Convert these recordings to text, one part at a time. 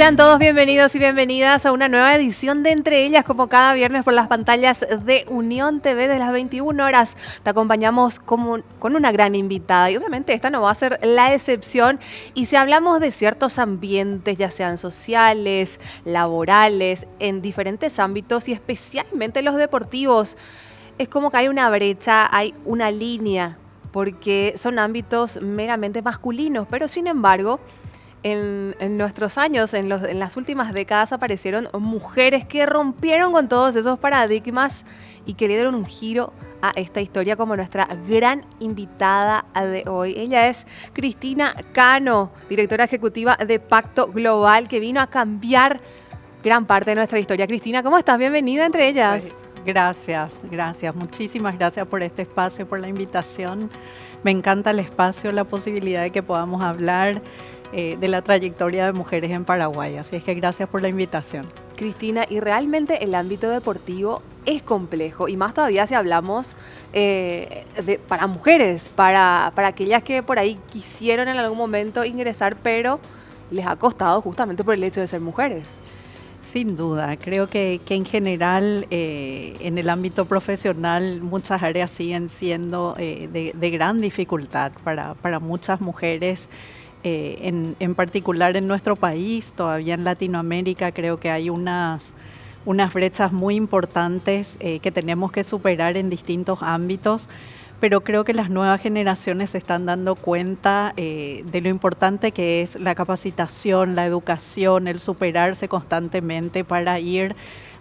Sean todos bienvenidos y bienvenidas a una nueva edición de Entre Ellas, como cada viernes por las pantallas de Unión TV de las 21 horas. Te acompañamos con una gran invitada y obviamente esta no va a ser la excepción. Y si hablamos de ciertos ambientes, ya sean sociales, laborales, en diferentes ámbitos y especialmente los deportivos, es como que hay una brecha, hay una línea, porque son ámbitos meramente masculinos, pero sin embargo, en nuestros años, en las últimas décadas, aparecieron mujeres que rompieron con todos esos paradigmas y que le dieron un giro a esta historia, como nuestra gran invitada de hoy. Ella es Cristina Cano, directora ejecutiva de Pacto Global, que vino a cambiar gran parte de nuestra historia. Cristina, ¿cómo estás? Bienvenida a Entre Ellas. Gracias. Muchísimas gracias por este espacio, por la invitación. Me encanta el espacio, la posibilidad de que podamos hablar de la trayectoria de mujeres en Paraguay. Así es que gracias por la invitación. Cristina, y realmente el ámbito deportivo es complejo, y más todavía si hablamos para mujeres, para aquellas que por ahí quisieron en algún momento ingresar, pero les ha costado justamente por el hecho de ser mujeres. Sin duda, creo que en general en el ámbito profesional muchas áreas siguen siendo de gran dificultad para muchas mujeres. En particular en nuestro país, todavía en Latinoamérica, creo que hay unas brechas muy importantes que tenemos que superar en distintos ámbitos, pero creo que las nuevas generaciones se están dando cuenta de lo importante que es la capacitación, la educación, el superarse constantemente para ir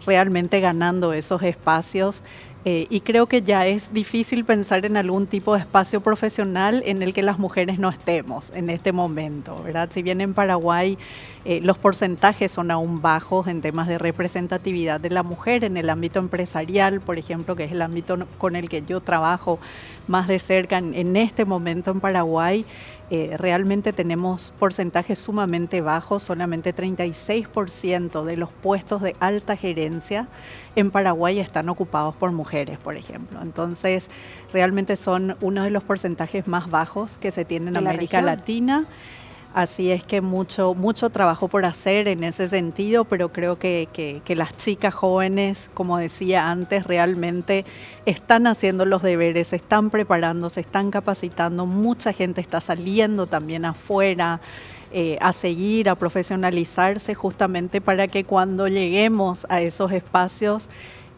realmente ganando esos espacios. Y creo que ya es difícil pensar en algún tipo de espacio profesional en el que las mujeres no estemos en este momento, ¿verdad? Si bien en Paraguay los porcentajes son aún bajos en temas de representatividad de la mujer en el ámbito empresarial, por ejemplo, que es el ámbito con el que yo trabajo más de cerca en este momento en Paraguay, realmente tenemos porcentajes sumamente bajos. Solamente 36% de los puestos de alta gerencia en Paraguay están ocupados por mujeres, por ejemplo. Entonces, realmente son uno de los porcentajes más bajos que se tiene en América Latina. Así es que mucho trabajo por hacer en ese sentido, pero creo que las chicas jóvenes, como decía antes, realmente están haciendo los deberes, se están preparando, se están capacitando. Mucha gente está saliendo también afuera a seguir, a profesionalizarse, justamente para que cuando lleguemos a esos espacios,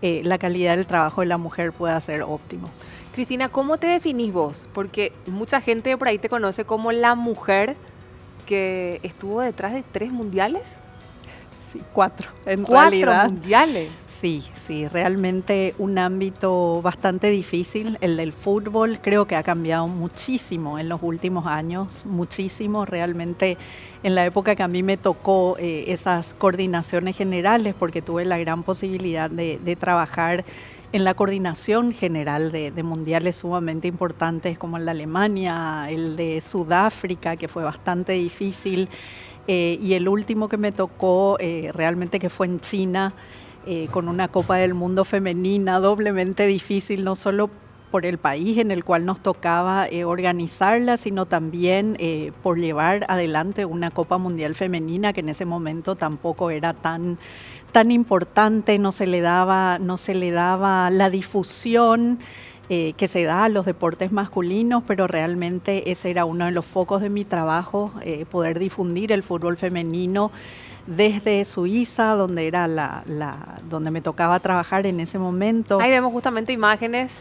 la calidad del trabajo de la mujer pueda ser óptimo. Cristina, ¿cómo te definís vos? Porque mucha gente por ahí te conoce como la mujer que estuvo detrás de 3 mundiales. Sí, 4 en 4 realidad. mundiales. Sí, realmente un ámbito bastante difícil. El del fútbol creo que ha cambiado muchísimo en los últimos años, muchísimo. Realmente en la época que a mí me tocó esas coordinaciones generales, porque tuve la gran posibilidad de trabajar en la coordinación general de mundiales sumamente importantes como el de Alemania, el de Sudáfrica, que fue bastante difícil, y el último que me tocó realmente que fue en China, con una Copa del Mundo femenina doblemente difícil, no solo por el país en el cual nos tocaba organizarla, sino también por llevar adelante una Copa Mundial femenina que en ese momento tampoco era tan importante, no se le daba la difusión que se da a los deportes masculinos, pero realmente ese era uno de los focos de mi trabajo, poder difundir el fútbol femenino desde Suiza, donde era donde me tocaba trabajar en ese momento. Ahí vemos justamente imágenes.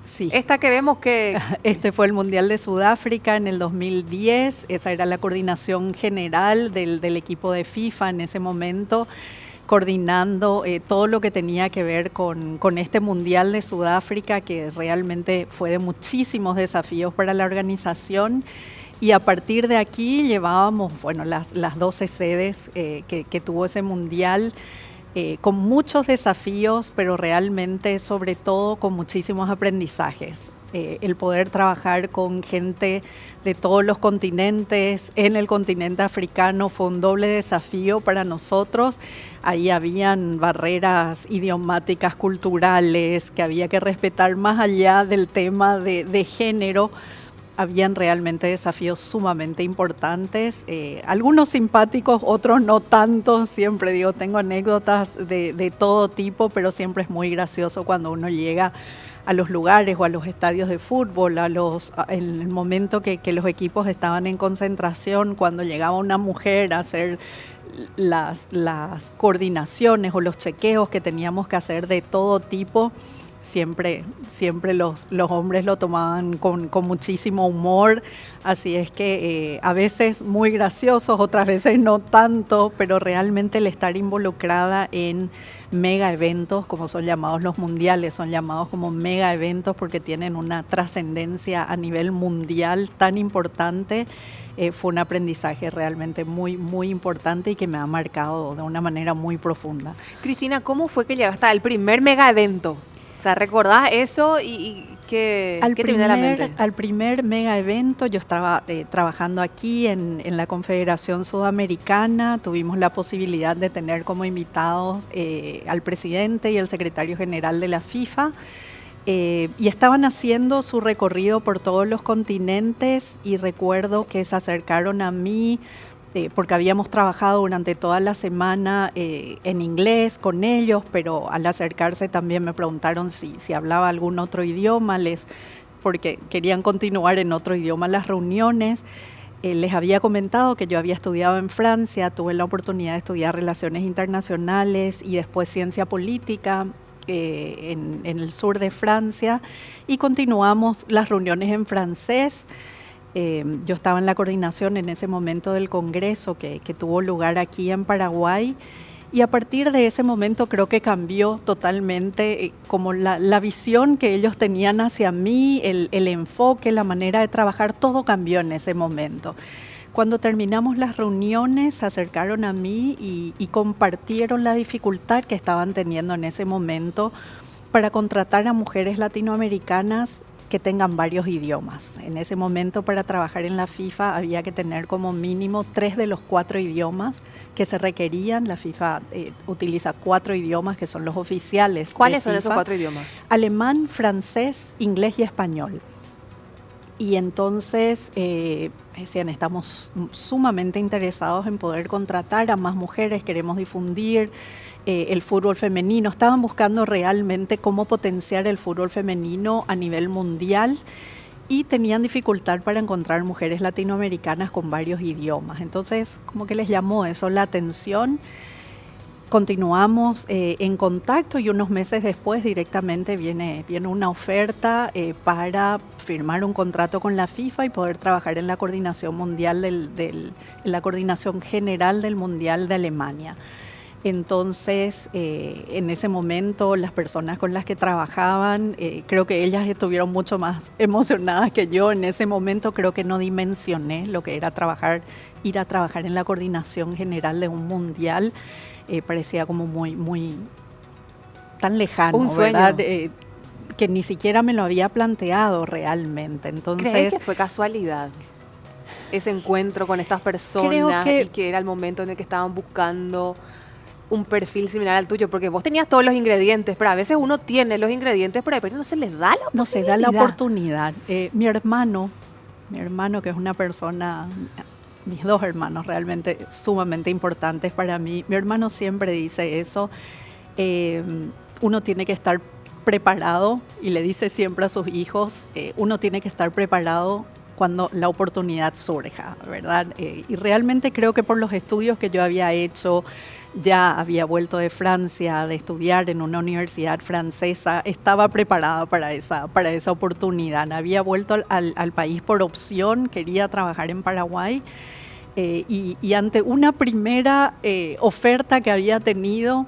Sí. Esta que vemos que... Este fue el Mundial de Sudáfrica en el 2010, esa era la coordinación general del equipo de FIFA en ese momento, coordinando todo lo que tenía que ver con este Mundial de Sudáfrica, que realmente fue de muchísimos desafíos para la organización. Y a partir de aquí llevábamos las 12 sedes que tuvo ese Mundial, con muchos desafíos, pero realmente sobre todo con muchísimos aprendizajes. El poder trabajar con gente de todos los continentes, en el continente africano, fue un doble desafío para nosotros. Ahí habían barreras idiomáticas, culturales, que había que respetar más allá del tema de género. habían realmente desafíos sumamente importantes, algunos simpáticos, otros no tanto. Siempre digo, tengo anécdotas de todo tipo, pero siempre es muy gracioso cuando uno llega a los lugares o a los estadios de fútbol, en el momento que los equipos estaban en concentración, cuando llegaba una mujer a hacer las coordinaciones o los chequeos que teníamos que hacer de todo tipo. Siempre los hombres lo tomaban con muchísimo humor, así es que a veces muy graciosos, otras veces no tanto, pero realmente el estar involucrada en mega eventos, como son llamados los mundiales, son llamados como mega eventos porque tienen una trascendencia a nivel mundial tan importante. Fue un aprendizaje realmente muy, muy importante y que me ha marcado de una manera muy profunda. Cristina, ¿cómo fue que llegaste al primer mega evento? O sea, ¿recordás eso y qué te viene a la mente? Al primer mega evento, yo estaba trabajando aquí en la Confederación Sudamericana. Tuvimos la posibilidad de tener como invitados al presidente y el secretario general de la FIFA. Y estaban haciendo su recorrido por todos los continentes y recuerdo que se acercaron a mí porque habíamos trabajado durante toda la semana en inglés con ellos, pero al acercarse también me preguntaron si hablaba algún otro idioma, porque querían continuar en otro idioma las reuniones. Les había comentado que yo había estudiado en Francia, tuve la oportunidad de estudiar Relaciones Internacionales y después Ciencia Política en el sur de Francia, y continuamos las reuniones en francés. Yo estaba en la coordinación en ese momento del congreso que tuvo lugar aquí en Paraguay, y a partir de ese momento creo que cambió totalmente como la visión que ellos tenían hacia mí, el enfoque, la manera de trabajar, todo cambió en ese momento. Cuando terminamos las reuniones se acercaron a mí y compartieron la dificultad que estaban teniendo en ese momento para contratar a mujeres latinoamericanas que tengan varios idiomas. En ese momento, para trabajar en la FIFA había que tener como mínimo 3 de los 4 idiomas que se requerían. La FIFA utiliza 4 idiomas que son los oficiales. ¿Cuáles son esos 4 idiomas? Alemán, francés, inglés y español. Y entonces decían, estamos sumamente interesados en poder contratar a más mujeres, queremos difundir el fútbol femenino. Estaban buscando realmente cómo potenciar el fútbol femenino a nivel mundial y tenían dificultad para encontrar mujeres latinoamericanas con varios idiomas. Entonces, como que les llamó eso la atención. Continuamos en contacto y unos meses después directamente viene una oferta para firmar un contrato con la FIFA y poder trabajar en la coordinación mundial en la coordinación general del Mundial de Alemania. Entonces, en ese momento, las personas con las que trabajaban, creo que ellas estuvieron mucho más emocionadas que yo. En ese momento creo que no dimensioné lo que era ir a trabajar en la coordinación general de un mundial. Parecía como muy tan lejano, un sueño, ¿verdad? Que ni siquiera me lo había planteado realmente. Entonces, ¿crees que fue casualidad ese encuentro con estas personas y que era el momento en el que estaban buscando un perfil similar al tuyo? Porque vos tenías todos los ingredientes, pero a veces uno tiene los ingredientes, pero no se les da la oportunidad. No se da la oportunidad. Mi hermano, que es una persona, mis 2 hermanos realmente sumamente importantes para mí, mi hermano siempre dice eso, uno tiene que estar preparado, y le dice siempre a sus hijos, uno tiene que estar preparado cuando la oportunidad surja, ¿verdad? Y realmente creo que por los estudios que yo había hecho, ya había vuelto de Francia de estudiar en una universidad francesa, estaba preparada para esa oportunidad. Había vuelto al país por opción, quería trabajar en Paraguay y ante una primera oferta que había tenido,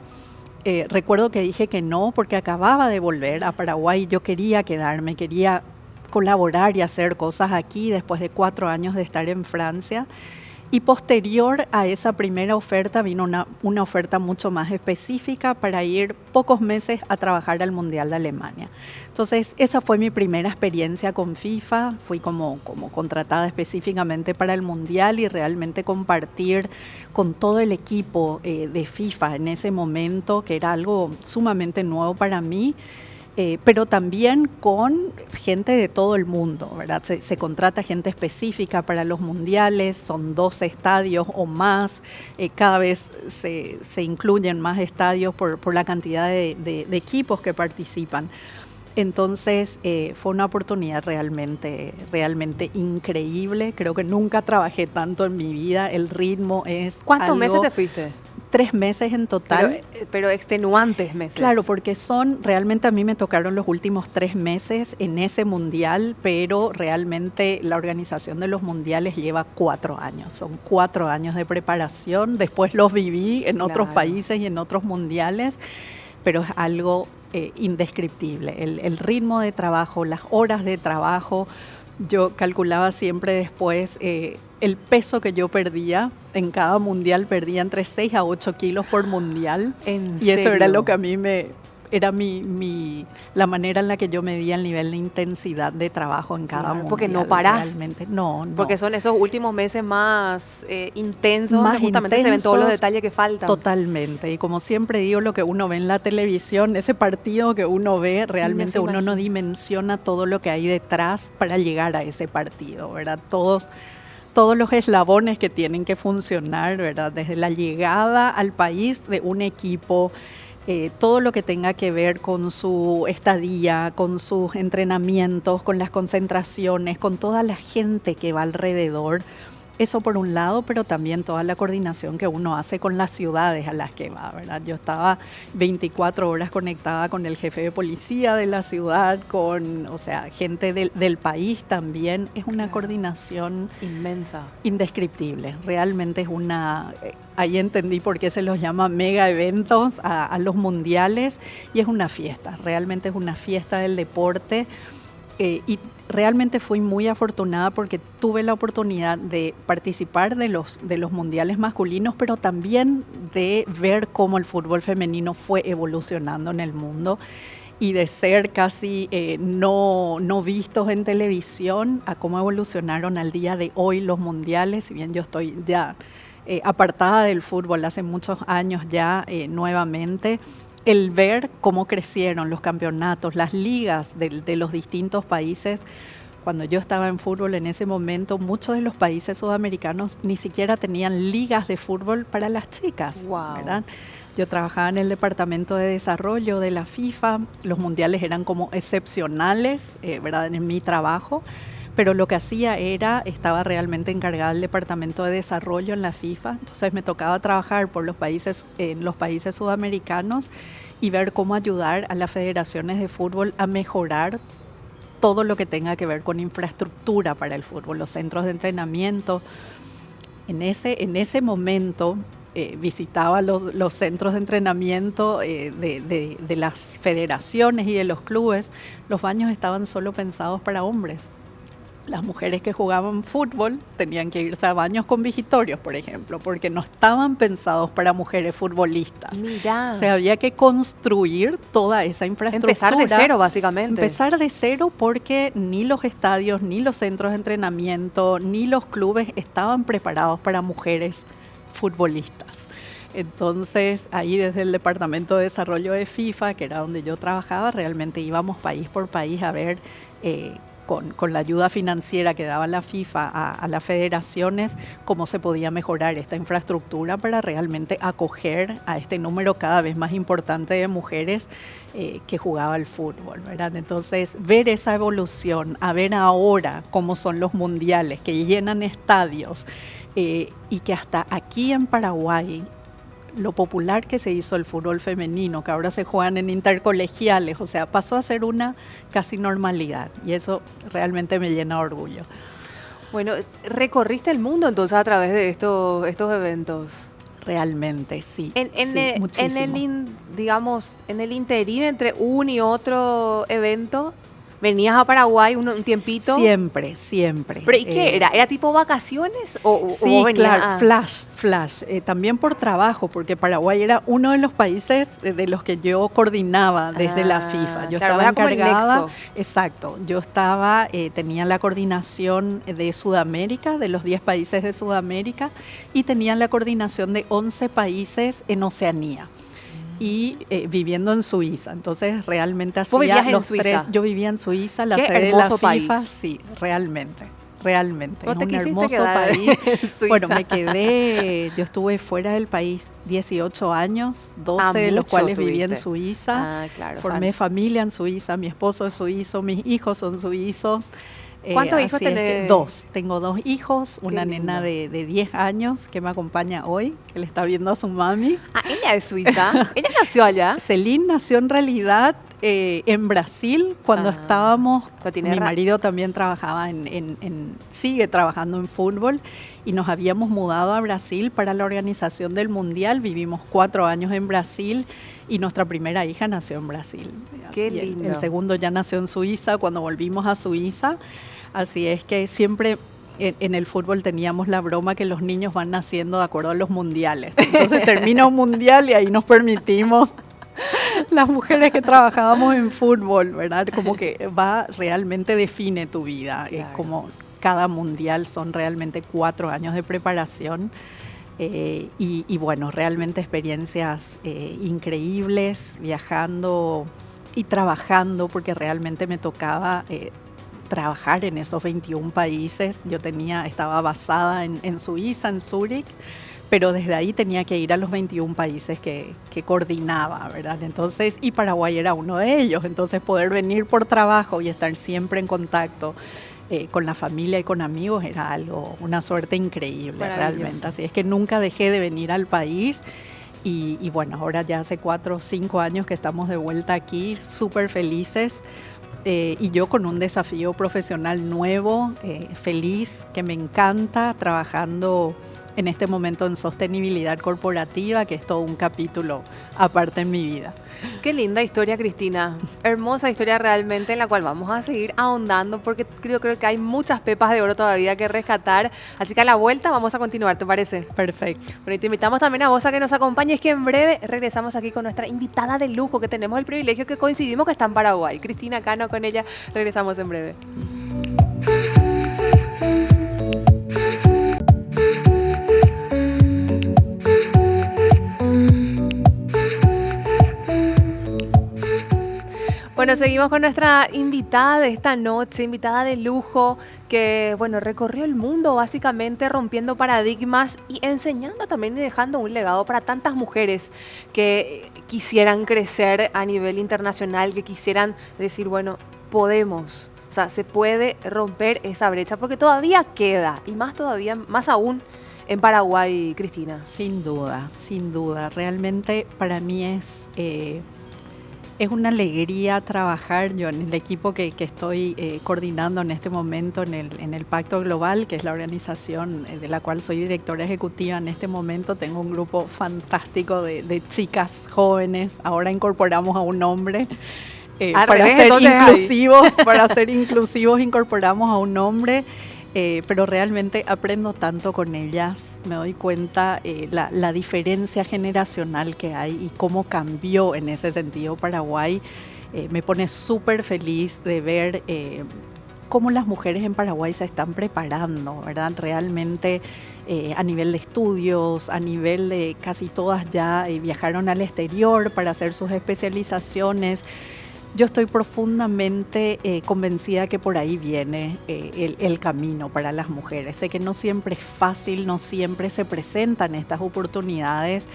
recuerdo que dije que no, porque acababa de volver a Paraguay, yo quería quedarme, quería colaborar y hacer cosas aquí después de 4 años de estar en Francia. Y posterior a esa primera oferta vino una oferta mucho más específica para ir pocos meses a trabajar al Mundial de Alemania. Entonces, esa fue mi primera experiencia con FIFA. Fui como contratada específicamente para el Mundial y realmente compartir con todo el equipo de FIFA en ese momento, que era algo sumamente nuevo para mí. pero también con gente de todo el mundo, ¿verdad? Se contrata gente específica para los mundiales, son 12 estadios o más, cada vez se incluyen más estadios por la cantidad de equipos que participan. Entonces fue una oportunidad realmente increíble. Creo que nunca trabajé tanto en mi vida. El ritmo es ¿Cuántos meses te fuiste? 3 meses en total. Pero extenuantes meses. Claro, porque realmente a mí me tocaron los últimos 3 meses en ese mundial, pero realmente la organización de los mundiales lleva 4 años. Son 4 años de preparación. Después los viví en otros países y en otros mundiales, pero es algo indescriptible. El ritmo de trabajo, las horas de trabajo. Yo calculaba siempre después el peso que yo perdía. En cada mundial perdía entre 6 a 8 kilos por mundial. Y eso era lo que a mí era la manera en la que yo medía el nivel de intensidad de trabajo en cada mundial. Porque no parás. Realmente, no. Porque son esos últimos meses más intensos, donde justamente se ven todos los detalles que faltan. Totalmente. Y como siempre digo, lo que uno ve en la televisión, ese partido que uno ve, realmente uno no dimensiona todo lo que hay detrás para llegar a ese partido, ¿verdad? Todos los eslabones que tienen que funcionar, ¿verdad? Desde la llegada al país de un equipo, todo lo que tenga que ver con su estadía, con sus entrenamientos, con las concentraciones, con toda la gente que va alrededor. Eso por un lado, pero también toda la coordinación que uno hace con las ciudades a las que va, ¿verdad? Yo estaba 24 horas conectada con el jefe de policía de la ciudad, gente del país también. Es una coordinación inmensa, indescriptible. Realmente ahí entendí por qué se los llama mega eventos a los mundiales, y es una fiesta, realmente es una fiesta del deporte. Y realmente fui muy afortunada porque tuve la oportunidad de participar de los mundiales masculinos, pero también de ver cómo el fútbol femenino fue evolucionando en el mundo, y de ser casi no vistos en televisión a cómo evolucionaron al día de hoy los mundiales. Si bien yo estoy ya apartada del fútbol hace muchos años ya nuevamente, el ver cómo crecieron los campeonatos, las ligas de los distintos países. Cuando yo estaba en fútbol en ese momento, muchos de los países sudamericanos ni siquiera tenían ligas de fútbol para las chicas, ¿verdad? Yo trabajaba en el departamento de desarrollo de la FIFA. Los mundiales eran como excepcionales, ¿verdad? En mi trabajo. Pero lo que hacía estaba realmente encargada del departamento de desarrollo en la FIFA. Entonces me tocaba trabajar en los países sudamericanos y ver cómo ayudar a las federaciones de fútbol a mejorar todo lo que tenga que ver con infraestructura para el fútbol, los centros de entrenamiento. En ese momento visitaba los centros de entrenamiento de las federaciones y de los clubes. Los baños estaban solo pensados para hombres. Las mujeres que jugaban fútbol tenían que irse a baños con vigitorios, por ejemplo, porque no estaban pensados para mujeres futbolistas. Mira. O sea, había que construir toda esa infraestructura. Empezar de cero, básicamente. Empezar de cero, porque ni los estadios, ni los centros de entrenamiento, ni los clubes estaban preparados para mujeres futbolistas. Entonces, ahí desde el Departamento de Desarrollo de FIFA, que era donde yo trabajaba, realmente íbamos país por país a ver con la ayuda financiera que daba la FIFA a las federaciones, cómo se podía mejorar esta infraestructura para realmente acoger a este número cada vez más importante de mujeres que jugaba al fútbol, ¿verdad? Entonces, ver esa evolución, a ver ahora cómo son los mundiales, que llenan estadios, y que hasta aquí en Paraguay, lo popular que se hizo el fútbol femenino, que ahora se juegan en intercolegiales, o sea, pasó a ser una casi normalidad, y eso realmente me llena de orgullo. Bueno, recorriste el mundo entonces a través de estos eventos. Realmente, sí. Muchísimo. Digamos, en el interín entre un y otro evento, ¿venías a Paraguay un tiempito? Siempre. ¿Pero y qué era? ¿Era tipo vacaciones? Sí, claro, flash. También por trabajo, porque Paraguay era uno de los países de los que yo coordinaba desde la FIFA. Yo estaba encargada. Exacto. Yo tenía la coordinación de Sudamérica, de los 10 países de Sudamérica, y tenía la coordinación de 11 países en Oceanía. y viviendo en Suiza. Entonces realmente ¿Vos vivías hacía en los Suiza? tres. Yo vivía en Suiza, la Qué sede de la hermoso FIFA. país. Sí, realmente. Realmente, ¿No es te un quisiste hermoso quedar país. en Suiza? Bueno, yo estuve fuera del país 18 años, 12 de los mucho cuales viví en tuviste. Suiza. Ah, claro. Formé familia en Suiza, mi esposo es suizo, mis hijos son suizos. ¿Cuántos hijos Así es que tenés? dos. Tengo dos hijos, una Qué nena lindo. de 10 años que me acompaña hoy, que le está viendo a su mami. Ah, ella es suiza. Ella nació allá. Celine nació en realidad en Brasil cuando estábamos, Lo tiene mi marido también trabajaba sigue trabajando en fútbol y nos habíamos mudado a Brasil para la organización del Mundial. Vivimos 4 años en Brasil y nuestra primera hija nació en Brasil. Qué Y lindo. el segundo ya nació en Suiza cuando volvimos a Suiza. Así es que siempre en el fútbol teníamos la broma que los niños van naciendo de acuerdo a los mundiales. Entonces termina un mundial y ahí nos permitimos las mujeres que trabajábamos en fútbol, ¿verdad? Como que realmente define tu vida. Claro. Como cada mundial son realmente 4 años de preparación. Y bueno, realmente experiencias increíbles, viajando y trabajando, porque realmente me tocaba trabajar en esos 21 países. Yo estaba basada en Suiza, en Zúrich, pero desde ahí tenía que ir a los 21 países que coordinaba, ¿verdad? Entonces, y Paraguay era uno de ellos. Entonces, poder venir por trabajo y estar siempre en contacto con la familia y con amigos era una suerte increíble, realmente. Así es que nunca dejé de venir al país. Y bueno, ahora ya hace 4 o 5 años que estamos de vuelta aquí, súper felices. Y yo con un desafío profesional nuevo, feliz, que me encanta, trabajando en este momento en sostenibilidad corporativa, que es todo un capítulo aparte en mi vida. Qué linda historia, Cristina. Hermosa historia realmente en la cual vamos a seguir ahondando porque yo creo que hay muchas pepas de oro todavía que rescatar. Así que a la vuelta vamos a continuar, ¿te parece? Perfecto. Bueno, y te invitamos también a vos a que nos acompañes, que en breve regresamos aquí con nuestra invitada de lujo, que tenemos el privilegio que coincidimos que está en Paraguay. Cristina Cano, con ella regresamos en breve. Bueno, seguimos con nuestra invitada de esta noche, invitada de lujo, que bueno, recorrió el mundo básicamente rompiendo paradigmas y enseñando también y dejando un legado para tantas mujeres que quisieran crecer a nivel internacional, que quisieran decir, bueno, podemos, o sea, se puede romper esa brecha, porque todavía queda, y más todavía, más aún en Paraguay, Cristina. Sin duda, sin duda. Realmente para mí es una alegría trabajar yo en el equipo que estoy coordinando en este momento en el Pacto Global, que es la organización de la cual soy directora ejecutiva en este momento. Tengo un grupo fantástico de chicas jóvenes. Ahora incorporamos a un hombre. Para ser inclusivos incorporamos a un hombre. Pero realmente aprendo tanto con ellas, me doy cuenta la diferencia generacional que hay y cómo cambió en ese sentido Paraguay. Me pone súper feliz de ver cómo las mujeres en Paraguay se están preparando, ¿verdad? Realmente a nivel de estudios, a nivel de casi todas ya viajaron al exterior para hacer sus especializaciones. Yo estoy profundamente convencida que por ahí viene el camino para las mujeres. Sé que no siempre es fácil, no siempre se presentan estas oportunidades.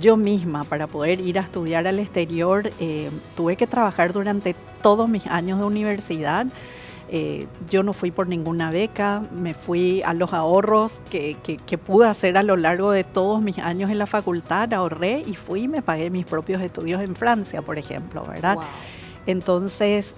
Yo misma, para poder ir a estudiar al exterior, tuve que trabajar durante todos mis años de universidad. Yo no fui por ninguna beca, me fui a los ahorros que pude hacer a lo largo de todos mis años en la facultad, ahorré y fui y me pagué mis propios estudios en Francia, por ejemplo, ¿verdad? Wow. Entonces,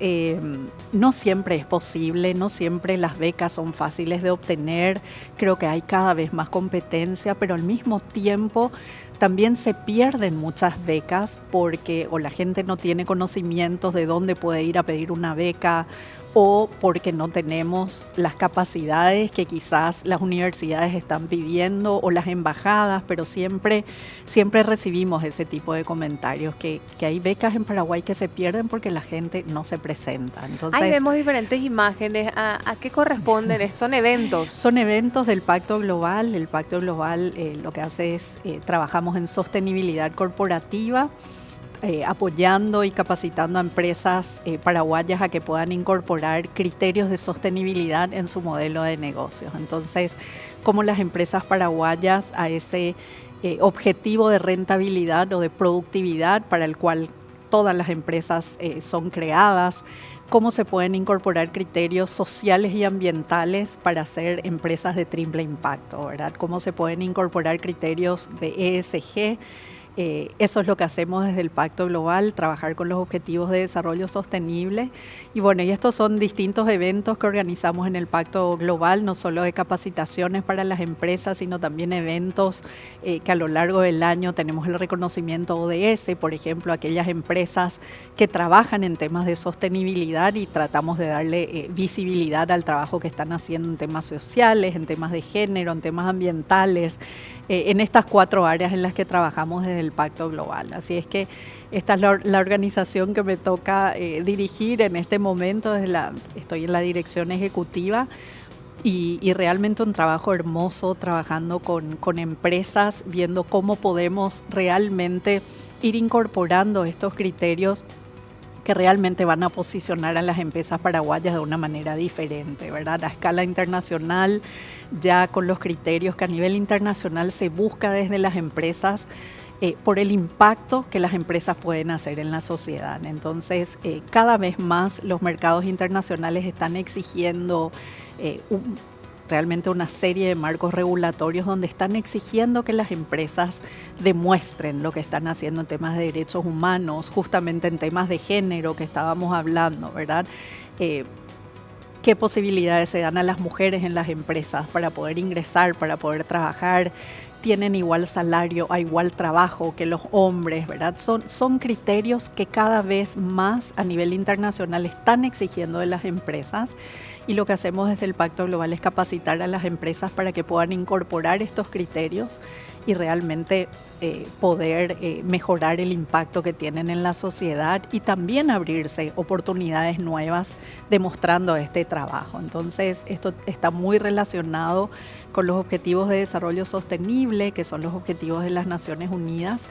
no siempre es posible, no siempre las becas son fáciles de obtener, creo que hay cada vez más competencia, pero al mismo tiempo también se pierden muchas becas porque o la gente no tiene conocimientos de dónde puede ir a pedir una beca o porque no tenemos las capacidades que quizás las universidades están pidiendo o las embajadas, pero siempre recibimos ese tipo de comentarios, que hay becas en Paraguay que se pierden porque la gente no se presenta. Entonces, ahí vemos diferentes imágenes. ¿A qué corresponden? ¿Son eventos? Son eventos del Pacto Global. El Pacto Global lo que hace es, trabajamos en sostenibilidad corporativa. apoyando y capacitando a empresas paraguayas a que puedan incorporar criterios de sostenibilidad en su modelo de negocios. Entonces, cómo las empresas paraguayas a ese objetivo de rentabilidad o de productividad para el cual todas las empresas son creadas, cómo se pueden incorporar criterios sociales y ambientales para ser empresas de triple impacto, ¿verdad? Cómo se pueden incorporar criterios de ESG. Eso es lo que hacemos desde el Pacto Global, trabajar con los Objetivos de Desarrollo Sostenible. Y bueno, y estos son distintos eventos que organizamos en el Pacto Global, no solo de capacitaciones para las empresas, sino también eventos que a lo largo del año tenemos el reconocimiento ODS, por ejemplo, aquellas empresas que trabajan en temas de sostenibilidad y tratamos de darle visibilidad al trabajo que están haciendo en temas sociales, en temas de género, en temas ambientales, en estas 4 áreas en las que trabajamos desde el Pacto Global. Así es que esta es la organización que me toca dirigir en este momento. Estoy en la dirección ejecutiva y realmente un trabajo hermoso trabajando con empresas, viendo cómo podemos realmente ir incorporando estos criterios que realmente van a posicionar a las empresas paraguayas de una manera diferente, ¿verdad? A escala internacional, ya con los criterios que a nivel internacional se busca desde las empresas por el impacto que las empresas pueden hacer en la sociedad. Entonces, cada vez más los mercados internacionales están exigiendo realmente una serie de marcos regulatorios donde están exigiendo que las empresas demuestren lo que están haciendo en temas de derechos humanos, justamente en temas de género que estábamos hablando, ¿verdad? ¿Qué posibilidades se dan a las mujeres en las empresas para poder ingresar, para poder trabajar? Tienen igual salario a igual trabajo que los hombres, ¿verdad? Son criterios que cada vez más a nivel internacional están exigiendo de las empresas. Y lo que hacemos desde el Pacto Global es capacitar a las empresas para que puedan incorporar estos criterios y realmente poder mejorar el impacto que tienen en la sociedad y también abrirse oportunidades nuevas demostrando este trabajo. Entonces, esto está muy relacionado con los Objetivos de Desarrollo Sostenible, que son los objetivos de las Naciones Unidas,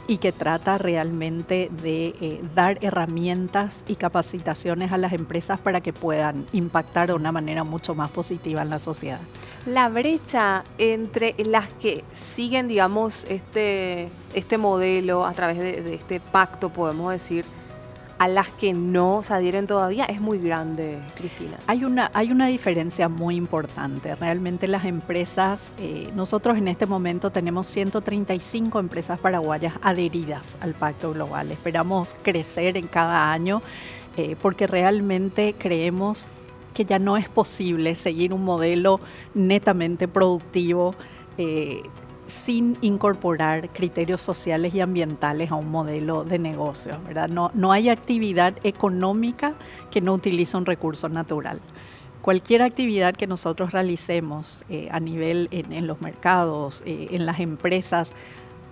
y que trata realmente de dar herramientas y capacitaciones a las empresas para que puedan impactar de una manera mucho más positiva en la sociedad. La brecha entre las que siguen, digamos, este modelo a través de este pacto, podemos decir, a las que no se adhieren todavía, es muy grande, Cristina. Hay una diferencia muy importante. Realmente las empresas, nosotros en este momento tenemos 135 empresas paraguayas adheridas al Pacto Global. Esperamos crecer en cada año porque realmente creemos que ya no es posible seguir un modelo netamente productivo sin incorporar criterios sociales y ambientales a un modelo de negocio, ¿verdad? No hay actividad económica que no utilice un recurso natural. Cualquier actividad que nosotros realicemos a nivel en los mercados, en las empresas,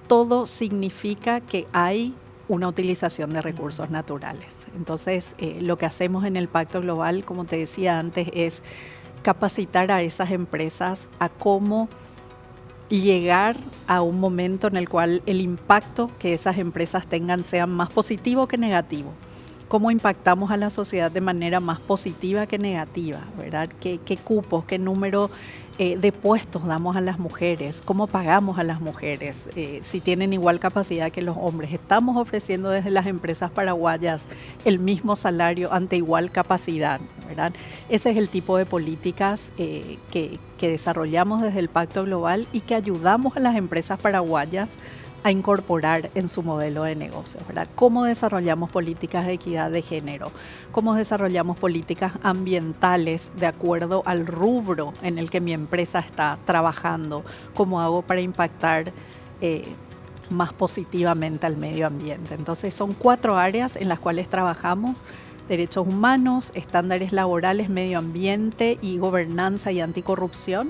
todo significa que hay una utilización de recursos naturales. Entonces, lo que hacemos en el Pacto Global, como te decía antes, es capacitar a esas empresas a cómo llegar a un momento en el cual el impacto que esas empresas tengan sea más positivo que negativo. Cómo impactamos a la sociedad de manera más positiva que negativa, ¿verdad? ¿Qué cupos, qué número de puestos damos a las mujeres? ¿Cómo pagamos a las mujeres? Si tienen igual capacidad que los hombres. Estamos ofreciendo desde las empresas paraguayas el mismo salario ante igual capacidad, ¿verdad? Ese es el tipo de políticas que desarrollamos desde el Pacto Global y que ayudamos a las empresas paraguayas a incorporar en su modelo de negocios, ¿verdad? ¿Cómo desarrollamos políticas de equidad de género? ¿Cómo desarrollamos políticas ambientales de acuerdo al rubro en el que mi empresa está trabajando? ¿Cómo hago para impactar más positivamente al medio ambiente? Entonces son 4 áreas en las cuales trabajamos: derechos humanos, estándares laborales, medio ambiente y gobernanza y anticorrupción,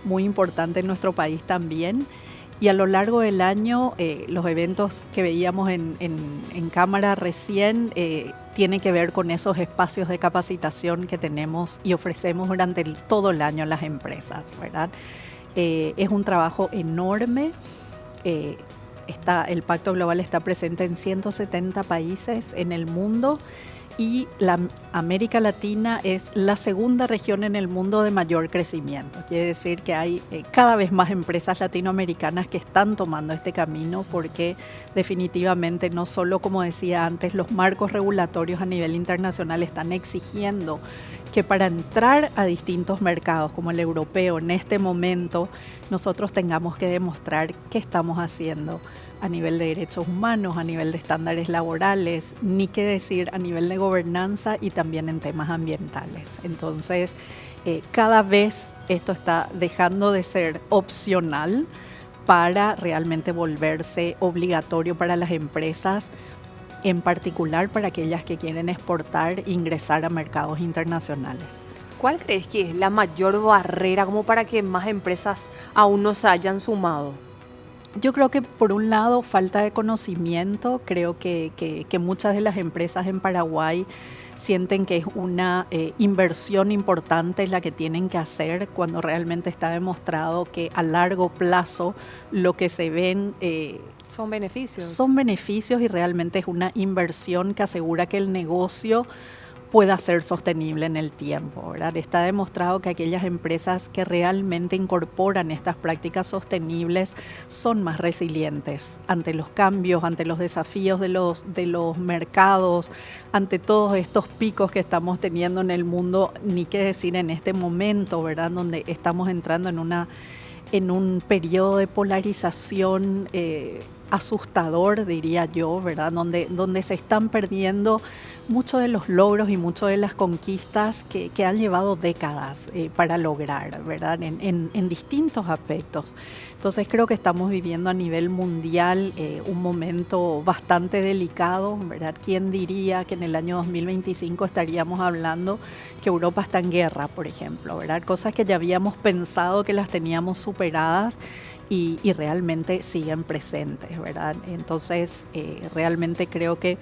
muy importante en nuestro país también. Y a lo largo del año, los eventos que veíamos en cámara recién tienen que ver con esos espacios de capacitación que tenemos y ofrecemos durante todo el año a las empresas, ¿verdad? Es un trabajo enorme. el Pacto Global está presente en 170 países en el mundo y América Latina es la segunda región en el mundo de mayor crecimiento. Quiere decir que hay cada vez más empresas latinoamericanas que están tomando este camino porque definitivamente no solo, como decía antes, los marcos regulatorios a nivel internacional están exigiendo que para entrar a distintos mercados como el europeo en este momento nosotros tengamos que demostrar qué estamos haciendo a nivel de derechos humanos, a nivel de estándares laborales, ni qué decir a nivel de gobernanza y también en temas ambientales. Entonces, cada vez esto está dejando de ser opcional para realmente volverse obligatorio para las empresas, en particular para aquellas que quieren exportar e ingresar a mercados internacionales. ¿Cuál crees que es la mayor barrera como para que más empresas aún no se hayan sumado? Yo creo que por un lado falta de conocimiento, creo que muchas de las empresas en Paraguay sienten que es una inversión importante la que tienen que hacer cuando realmente está demostrado que a largo plazo lo que se ven son beneficios. Son beneficios y realmente es una inversión que asegura que el negocio pueda ser sostenible en el tiempo, ¿verdad? Está demostrado que aquellas empresas que realmente incorporan estas prácticas sostenibles son más resilientes ante los cambios, ante los desafíos de los mercados, ante todos estos picos que estamos teniendo en el mundo, ni qué decir en este momento, ¿verdad? Donde estamos entrando en un periodo de polarización asustador, diría yo, ¿verdad? Donde se están perdiendo muchos de los logros y muchas de las conquistas que han llevado décadas para lograr, ¿verdad? En distintos aspectos. Entonces creo que estamos viviendo a nivel mundial un momento bastante delicado, ¿verdad? ¿Quién diría que en el año 2025 estaríamos hablando que Europa está en guerra, por ejemplo, ¿verdad? Cosas que ya habíamos pensado que las teníamos superadas y realmente siguen presentes, ¿verdad? Entonces realmente creo que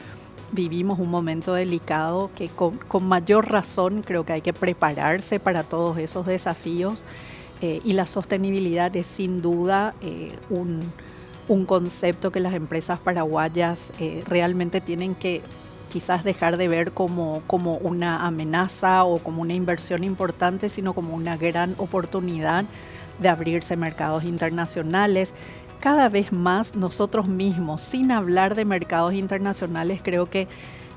vivimos un momento delicado que con mayor razón creo que hay que prepararse para todos esos desafíos y la sostenibilidad es sin duda un concepto que las empresas paraguayas realmente tienen que quizás dejar de ver como una amenaza o como una inversión importante, sino como una gran oportunidad de abrirse mercados internacionales. Cada vez más nosotros mismos, sin hablar de mercados internacionales, creo que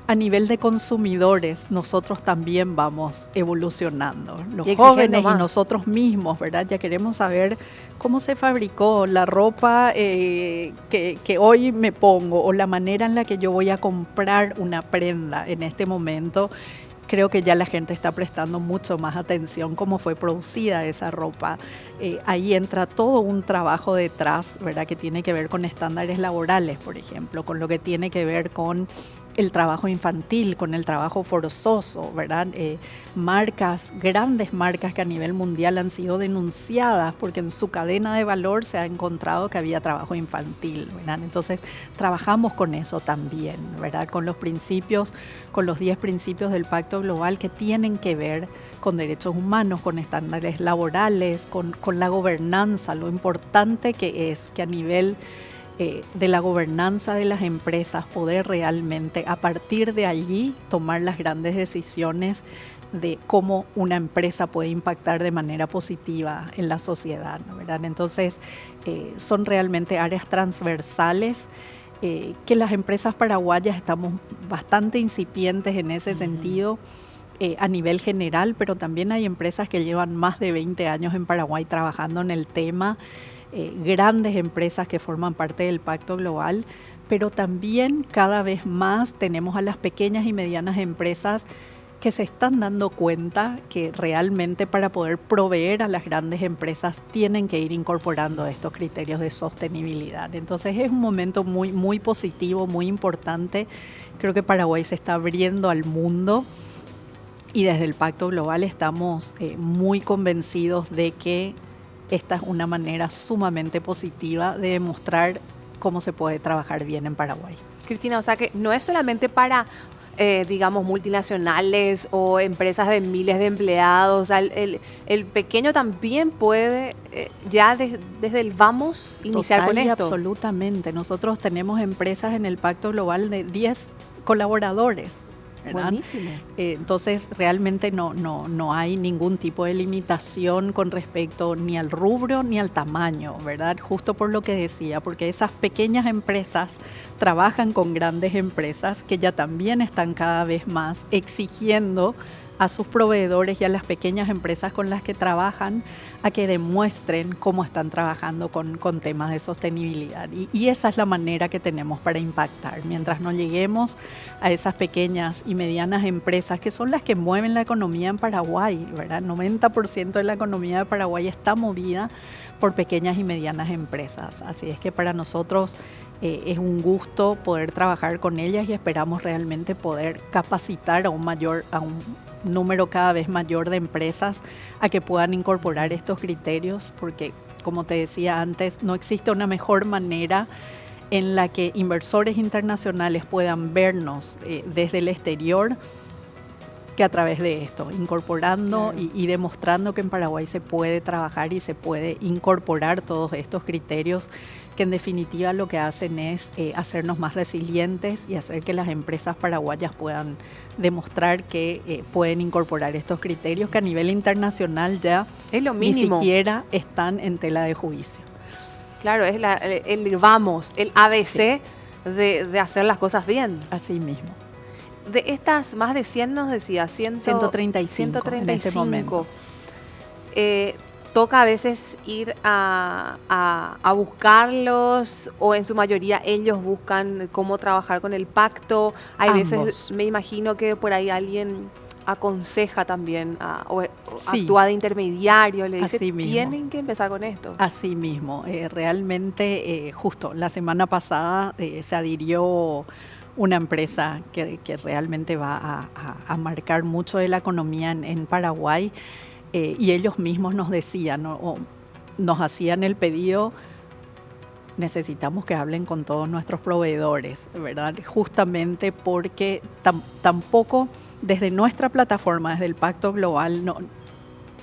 a nivel de consumidores nosotros también vamos evolucionando. Los jóvenes y nosotros mismos, ¿verdad? Ya queremos saber cómo se fabricó la ropa que hoy me pongo o la manera en la que yo voy a comprar una prenda en este momento. Creo que ya la gente está prestando mucho más atención cómo fue producida esa ropa. Ahí entra todo un trabajo detrás, ¿verdad? Que tiene que ver con estándares laborales, por ejemplo, con lo que tiene que ver con el trabajo infantil, con el trabajo forzoso, ¿verdad? Grandes marcas que a nivel mundial han sido denunciadas porque en su cadena de valor se ha encontrado que había trabajo infantil, ¿verdad? Entonces, trabajamos con eso también, ¿verdad? Con los principios, con los 10 principios del Pacto Global que tienen que ver con derechos humanos, con estándares laborales, con la gobernanza, lo importante que es que a nivel de la gobernanza de las empresas poder realmente a partir de allí tomar las grandes decisiones de cómo una empresa puede impactar de manera positiva en la sociedad, ¿verdad? Entonces son realmente áreas transversales que las empresas paraguayas estamos bastante incipientes en ese sentido a nivel general, pero también hay empresas que llevan más de 20 años en Paraguay trabajando en el tema, grandes empresas que forman parte del Pacto Global, pero también cada vez más tenemos a las pequeñas y medianas empresas que se están dando cuenta que realmente para poder proveer a las grandes empresas tienen que ir incorporando estos criterios de sostenibilidad. Entonces es un momento muy, muy positivo, muy importante. Creo que Paraguay se está abriendo al mundo y desde el Pacto Global estamos muy convencidos de que esta es una manera sumamente positiva de demostrar cómo se puede trabajar bien en Paraguay. Cristina, o sea que no es solamente para digamos, multinacionales o empresas de miles de empleados. O sea, el pequeño también puede ya desde el vamos iniciar Total con y esto. Absolutamente. Nosotros tenemos empresas en el Pacto Global de 10 colaboradores, ¿verdad? Buenísimo. Entonces, realmente no hay ningún tipo de limitación con respecto ni al rubro ni al tamaño, ¿verdad? Justo por lo que decía, porque esas pequeñas empresas trabajan con grandes empresas que ya también están cada vez más exigiendo a sus proveedores y a las pequeñas empresas con las que trabajan a que demuestren cómo están trabajando con temas de sostenibilidad. Y esa es la manera que tenemos para impactar. Mientras no lleguemos a esas pequeñas y medianas empresas que son las que mueven la economía en Paraguay, ¿verdad? 90% de la economía de Paraguay está movida por pequeñas y medianas empresas. Así es que para nosotros es un gusto poder trabajar con ellas y esperamos realmente poder capacitar a un número cada vez mayor de empresas a que puedan incorporar estos criterios, porque como te decía antes, no existe una mejor manera en la que inversores internacionales puedan vernos desde el exterior que a través de esto, incorporando y demostrando que en Paraguay se puede trabajar y se puede incorporar todos estos criterios que en definitiva lo que hacen es hacernos más resilientes y hacer que las empresas paraguayas puedan demostrar que pueden incorporar estos criterios que a nivel internacional ya es lo mínimo. Ni siquiera están en tela de juicio. Claro, es el ABC de hacer las cosas bien. Así mismo. De estas más de 100 nos decía, 135 en este momento. Toca a veces ir a buscarlos o en su mayoría ellos buscan cómo trabajar con el pacto. Hay veces, me imagino que por ahí alguien aconseja también o actúa de intermediario, le dice, tienen que empezar con esto. Así mismo, realmente justo la semana pasada se adhirió una empresa que realmente va a marcar mucho de la economía en Paraguay. Y ellos mismos nos decían, o nos hacían el pedido, necesitamos que hablen con todos nuestros proveedores, ¿verdad? Justamente porque tampoco desde nuestra plataforma, desde el Pacto Global,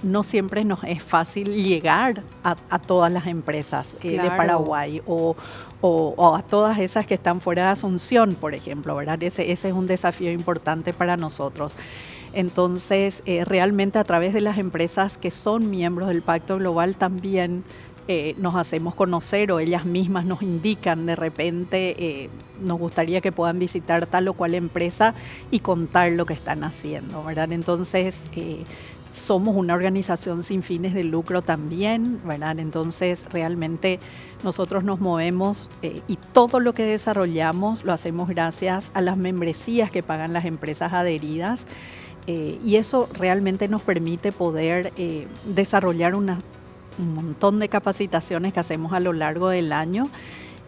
no siempre nos es fácil llegar a todas las empresas de Paraguay o a todas esas que están fuera de Asunción, por ejemplo, ¿verdad? Ese es un desafío importante para nosotros. Entonces, realmente a través de las empresas que son miembros del Pacto Global también nos hacemos conocer o ellas mismas nos indican de repente, nos gustaría que puedan visitar tal o cual empresa y contar lo que están haciendo, ¿verdad? Entonces, somos una organización sin fines de lucro también, ¿verdad? Entonces, realmente nosotros nos movemos y todo lo que desarrollamos lo hacemos gracias a las membresías que pagan las empresas adheridas. Y eso realmente nos permite poder desarrollar un montón de capacitaciones que hacemos a lo largo del año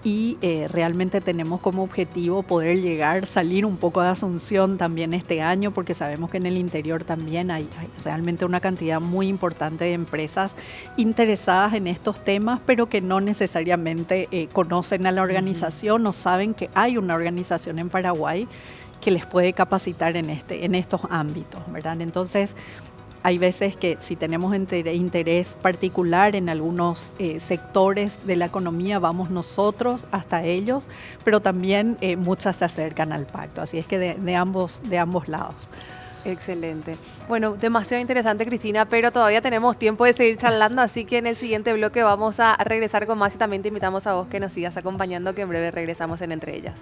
y realmente tenemos como objetivo poder salir un poco de Asunción también este año, porque sabemos que en el interior también hay realmente una cantidad muy importante de empresas interesadas en estos temas, pero que no necesariamente conocen a la organización o saben que hay una organización en Paraguay que les puede capacitar en estos ámbitos, ¿verdad? Entonces, hay veces que si tenemos interés particular en algunos sectores de la economía, vamos nosotros hasta ellos, pero también muchas se acercan al pacto, así es que de ambos lados. Excelente. Bueno, demasiado interesante, Cristina, pero todavía tenemos tiempo de seguir charlando, así que en el siguiente bloque vamos a regresar con más y también te invitamos a vos que nos sigas acompañando, que en breve regresamos en Entre Ellas.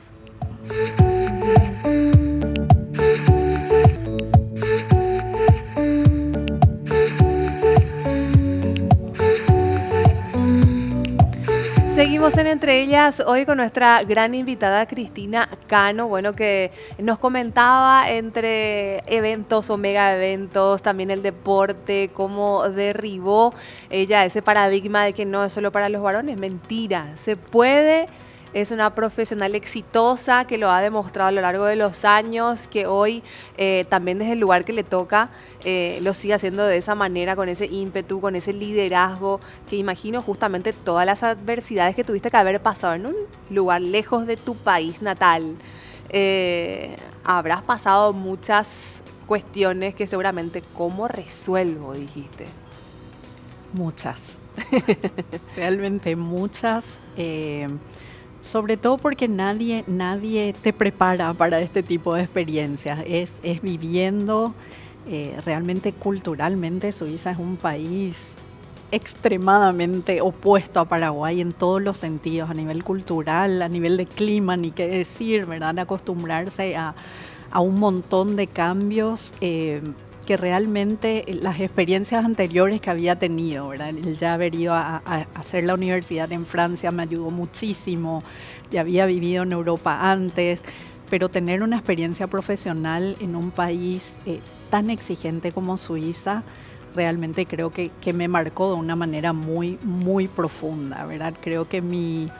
Seguimos en Entre Ellas hoy con nuestra gran invitada Cristina Cano, bueno, que nos comentaba entre eventos o mega eventos, también el deporte, cómo derribó ella ese paradigma de que no es solo para los varones. Mentira, se puede. Es una profesional exitosa que lo ha demostrado a lo largo de los años, que hoy también desde el lugar que le toca lo sigue haciendo de esa manera, con ese ímpetu, con ese liderazgo, que imagino justamente todas las adversidades que tuviste que haber pasado en un lugar lejos de tu país natal. habrás pasado muchas cuestiones que seguramente, ¿cómo resuelvo? Dijiste. Muchas, realmente muchas, sobre todo porque nadie te prepara para este tipo de experiencias, es viviendo, realmente culturalmente Suiza es un país extremadamente opuesto a Paraguay en todos los sentidos, a nivel cultural, a nivel de clima, ni qué decir, ¿verdad? Acostumbrarse a un montón de cambios que realmente las experiencias anteriores que había tenido, ¿verdad? El ya haber ido a hacer la universidad en Francia me ayudó muchísimo, ya había vivido en Europa antes, pero tener una experiencia profesional en un país tan exigente como Suiza, realmente creo que me marcó de una manera muy, muy profunda, ¿verdad? Creo que mi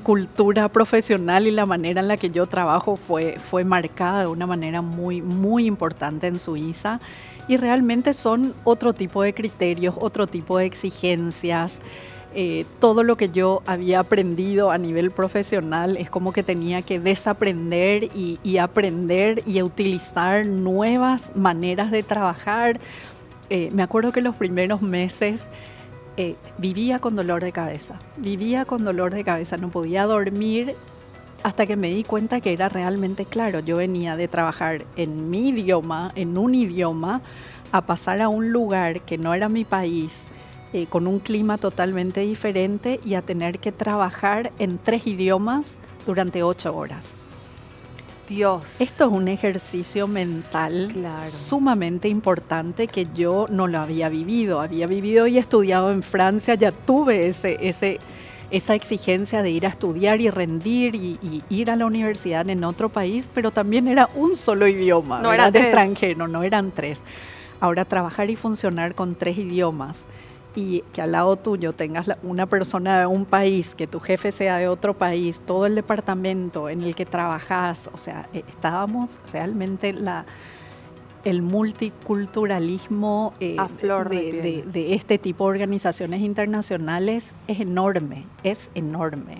cultura profesional y la manera en la que yo trabajo fue marcada de una manera muy, muy importante en Suiza, y realmente son otro tipo de criterios, otro tipo de exigencias. Todo lo que yo había aprendido a nivel profesional es como que tenía que desaprender y aprender y utilizar nuevas maneras de trabajar. Me acuerdo que los primeros meses vivía con dolor de cabeza, no podía dormir hasta que me di cuenta que era realmente claro. Yo venía de trabajar en mi idioma, en un idioma, a pasar a un lugar que no era mi país, con un clima totalmente diferente, y a tener que trabajar en 3 idiomas durante 8 horas. Dios. Esto es un ejercicio mental sumamente importante que yo no lo había vivido. Había vivido y estudiado en Francia, ya tuve esa exigencia de ir a estudiar y rendir y ir a la universidad en otro país, pero también era un solo idioma, no era extranjero, no eran 3. Ahora, trabajar y funcionar con 3 idiomas, y que al lado tuyo tengas una persona de un país, que tu jefe sea de otro país, todo el departamento en el que trabajas, o sea, estábamos realmente el multiculturalismo a flor de este tipo de organizaciones internacionales es enorme.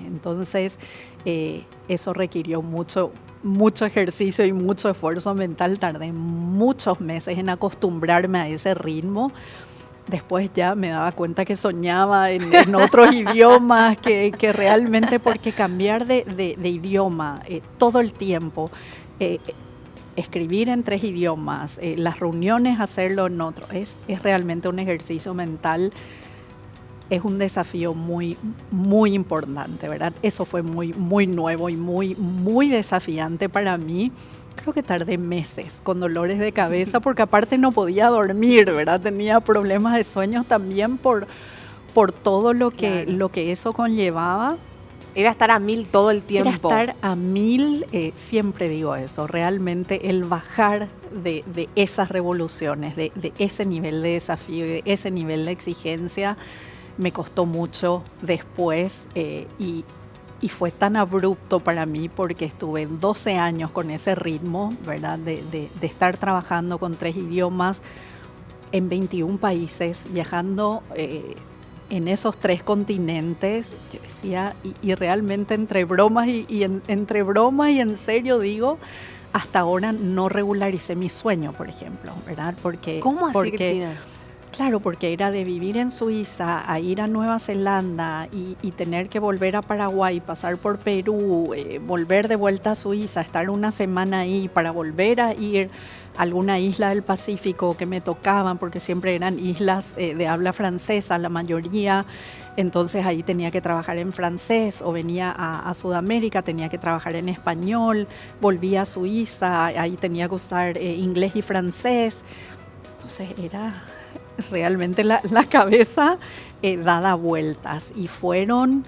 Entonces, eso requirió mucho ejercicio y mucho esfuerzo mental. Tardé muchos meses en acostumbrarme a ese ritmo. Después ya me daba cuenta que soñaba en otros idiomas, que realmente, porque cambiar de idioma todo el tiempo, escribir en 3 idiomas, las reuniones hacerlo en otro, es realmente un ejercicio mental, es un desafío muy, muy importante, ¿verdad? Eso fue muy, muy nuevo y muy, muy desafiante para mí. Creo que tardé meses con dolores de cabeza, porque aparte no podía dormir, ¿verdad? Tenía problemas de sueño también por todo lo que eso conllevaba. Era estar a 1000 todo el tiempo. Era estar a 1000, siempre digo eso, realmente el bajar de esas revoluciones, de ese nivel de desafío y de ese nivel de exigencia, me costó mucho después, y fue tan abrupto para mí, porque estuve 12 años con ese ritmo, ¿verdad? De estar trabajando con 3 idiomas en 21 países, viajando en esos 3 continentes. Yo decía, y realmente entre bromas entre bromas y en serio digo, hasta ahora no regularicé mi sueño, por ejemplo, ¿verdad? ¿Cómo así, Cristina? Claro, porque era de vivir en Suiza a ir a Nueva Zelanda y tener que volver a Paraguay, pasar por Perú, volver de vuelta a Suiza, estar una semana ahí para volver a ir a alguna isla del Pacífico que me tocaban, porque siempre eran islas de habla francesa, la mayoría. Entonces ahí tenía que trabajar en francés, o venía a Sudamérica, tenía que trabajar en español, volvía a Suiza, ahí tenía que usar inglés y francés. Entonces era realmente la cabeza dada vueltas, y fueron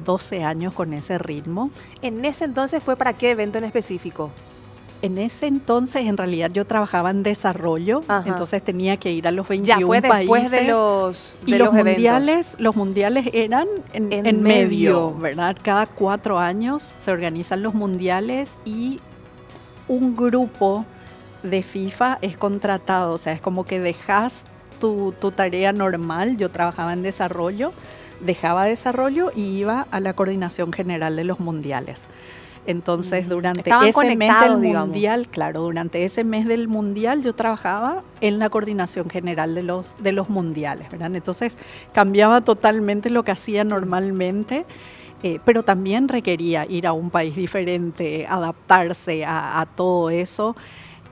12 años con ese ritmo. ¿En ese entonces fue para qué evento en específico? En ese entonces, en realidad, yo trabajaba en desarrollo. Ajá. Entonces tenía que ir a los 21 ya fue después países. De los mundiales, los mundiales eran en medio, ¿verdad? Cada 4 años se organizan los mundiales, y un grupo de FIFA es contratado, o sea, es como que dejas tu tarea normal. Yo trabajaba en desarrollo, dejaba desarrollo y iba a la coordinación general de los mundiales. Entonces, durante Estaban ese mes conectados, del digamos. mundial, claro, durante ese mes del mundial yo trabajaba en la coordinación general de los mundiales, ¿verdad? Entonces, cambiaba totalmente lo que hacía normalmente. Pero también requería ir a un país diferente, adaptarse a todo eso.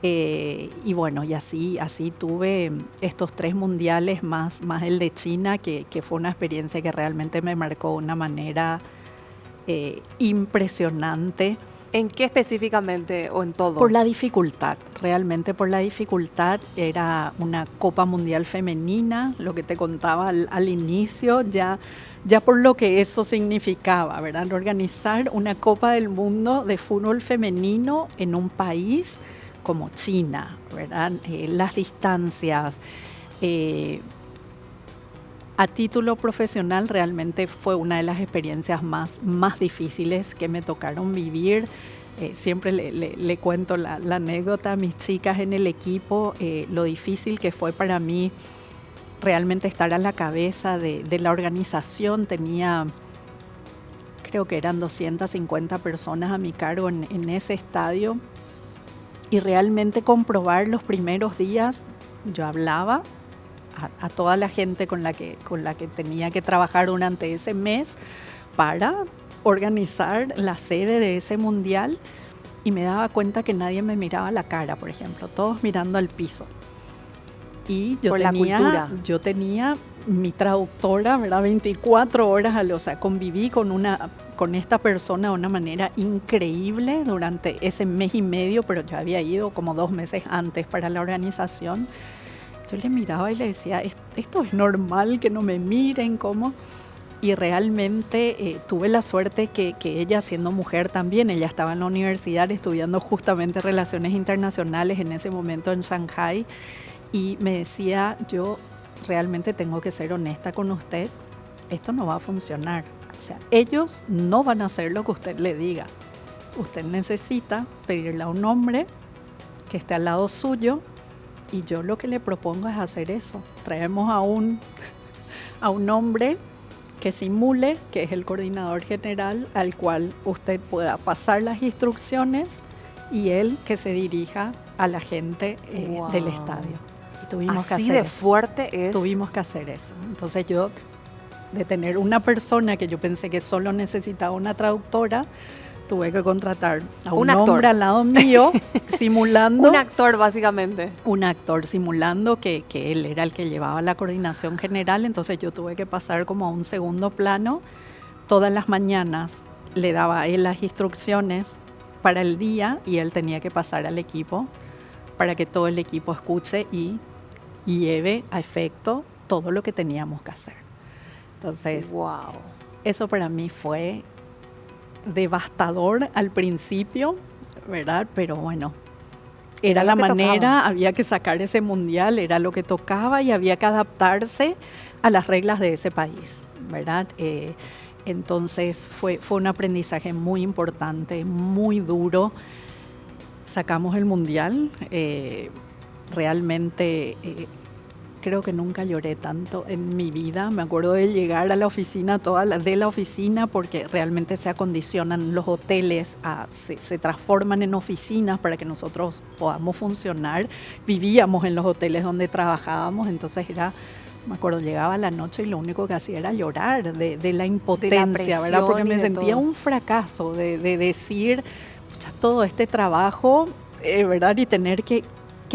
Y bueno, y así tuve estos 3 mundiales más el de China, que fue una experiencia que realmente me marcó de una manera impresionante. ¿En qué específicamente o en todo? Por la dificultad, realmente por la dificultad. Era una Copa Mundial Femenina, lo que te contaba al inicio, ya por lo que eso significaba, ¿verdad? Organizar una Copa del Mundo de fútbol femenino en un país como China, ¿verdad? Las distancias. A título profesional realmente fue una de las experiencias más difíciles que me tocaron vivir. Siempre le cuento la anécdota a mis chicas en el equipo, lo difícil que fue para mí realmente estar a la cabeza de la organización. Tenía, creo que eran 250 personas a mi cargo en ese estadio, y realmente comprobar los primeros días, yo hablaba a toda la gente con la que tenía que trabajar durante ese mes para organizar la sede de ese mundial, y me daba cuenta que nadie me miraba la cara, por ejemplo, todos mirando al piso. Y yo tenía mi traductora, ¿verdad? 24 horas, o sea, conviví con esta persona de una manera increíble durante ese mes y medio, pero yo había ido como 2 meses antes para la organización. Yo le miraba y le decía, esto es normal que no me miren, ¿cómo? Y realmente tuve la suerte que ella, siendo mujer también, ella estaba en la universidad estudiando justamente Relaciones Internacionales en ese momento en Shanghai, y me decía, yo realmente tengo que ser honesta con usted, esto no va a funcionar. O sea, ellos no van a hacer lo que usted le diga. Usted necesita pedirle a un hombre que esté al lado suyo, y yo lo que le propongo es hacer eso. Traemos a un hombre que simule que es el coordinador general, al cual usted pueda pasar las instrucciones, y él que se dirija a la gente del estadio. Y tuvimos que hacer Así de eso. fuerte es. Tuvimos que hacer eso. Entonces yo, de tener una persona que yo pensé que solo necesitaba una traductora, tuve que contratar a un hombre al lado mío, simulando... Un actor, básicamente. Un actor, simulando que él era el que llevaba la coordinación general. Entonces yo tuve que pasar como a un segundo plano. Todas las mañanas le daba a él las instrucciones para el día, y él tenía que pasar al equipo para que todo el equipo escuche y lleve a efecto todo lo que teníamos que hacer. Entonces, wow, eso para mí fue devastador al principio, ¿verdad? Pero bueno, era la manera, había que sacar ese mundial, era lo que tocaba, y había que adaptarse a las reglas de ese país, ¿verdad? Entonces fue un aprendizaje muy importante, muy duro. Sacamos el mundial, realmente creo que nunca lloré tanto en mi vida. Me acuerdo de llegar a la oficina, de la oficina, porque realmente se acondicionan los hoteles, se transforman en oficinas para que nosotros podamos funcionar. Vivíamos en los hoteles donde trabajábamos, entonces me acuerdo, llegaba la noche y lo único que hacía era llorar de la impotencia, ¿verdad? Porque me sentía un fracaso de decir, todo este trabajo, ¿verdad? Y tener que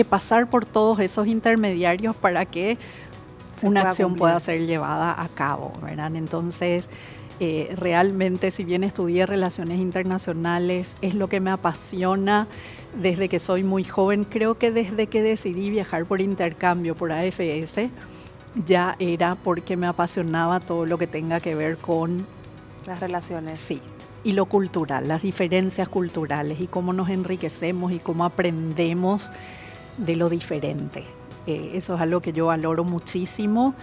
pasar por todos esos intermediarios para que una acción pueda ser llevada a cabo, ¿verdad? Entonces, realmente, si bien estudié Relaciones Internacionales, es lo que me apasiona desde que soy muy joven. Creo que desde que decidí viajar por intercambio por AFS, ya era porque me apasionaba todo lo que tenga que ver con las relaciones. Sí. Y lo cultural, las diferencias culturales, y cómo nos enriquecemos y cómo aprendemos de lo diferente. Eso es algo que yo valoro muchísimo,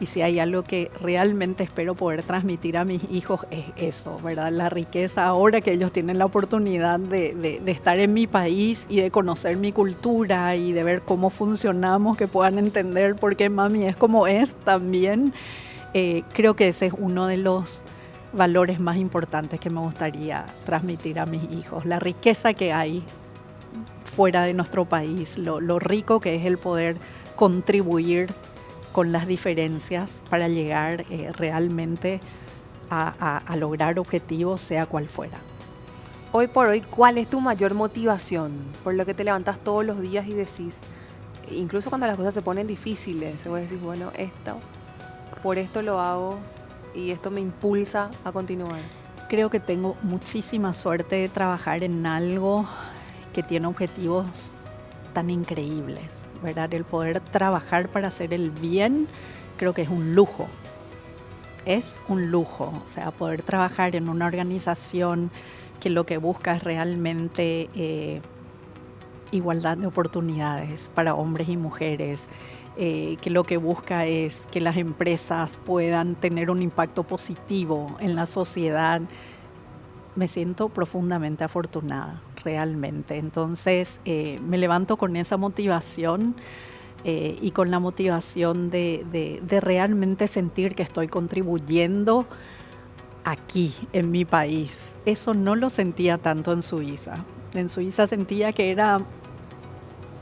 y si hay algo que realmente espero poder transmitir a mis hijos es eso, ¿verdad? La riqueza ahora que ellos tienen la oportunidad de estar en mi país y de conocer mi cultura y de ver cómo funcionamos, que puedan entender por qué mami es como es también. Creo que ese es uno de los valores más importantes que me gustaría transmitir a mis hijos. La riqueza que hay fuera de nuestro país, lo rico que es el poder contribuir con las diferencias para llegar realmente a lograr objetivos, sea cual fuera. Hoy por hoy, ¿cuál es tu mayor motivación? Por lo que te levantas todos los días y decís, incluso cuando las cosas se ponen difíciles, vos decís, bueno, por esto lo hago y esto me impulsa a continuar. Creo que tengo muchísima suerte de trabajar en algo que tiene objetivos tan increíbles, ¿verdad? El poder trabajar para hacer el bien, creo que es un lujo. Es un lujo, o sea, poder trabajar en una organización que lo que busca es realmente igualdad de oportunidades para hombres y mujeres, que lo que busca es que las empresas puedan tener un impacto positivo en la sociedad. Me siento profundamente afortunada, realmente. Entonces, me levanto con esa motivación y con la motivación de realmente sentir que estoy contribuyendo aquí, en mi país. Eso no lo sentía tanto en Suiza. En Suiza sentía que era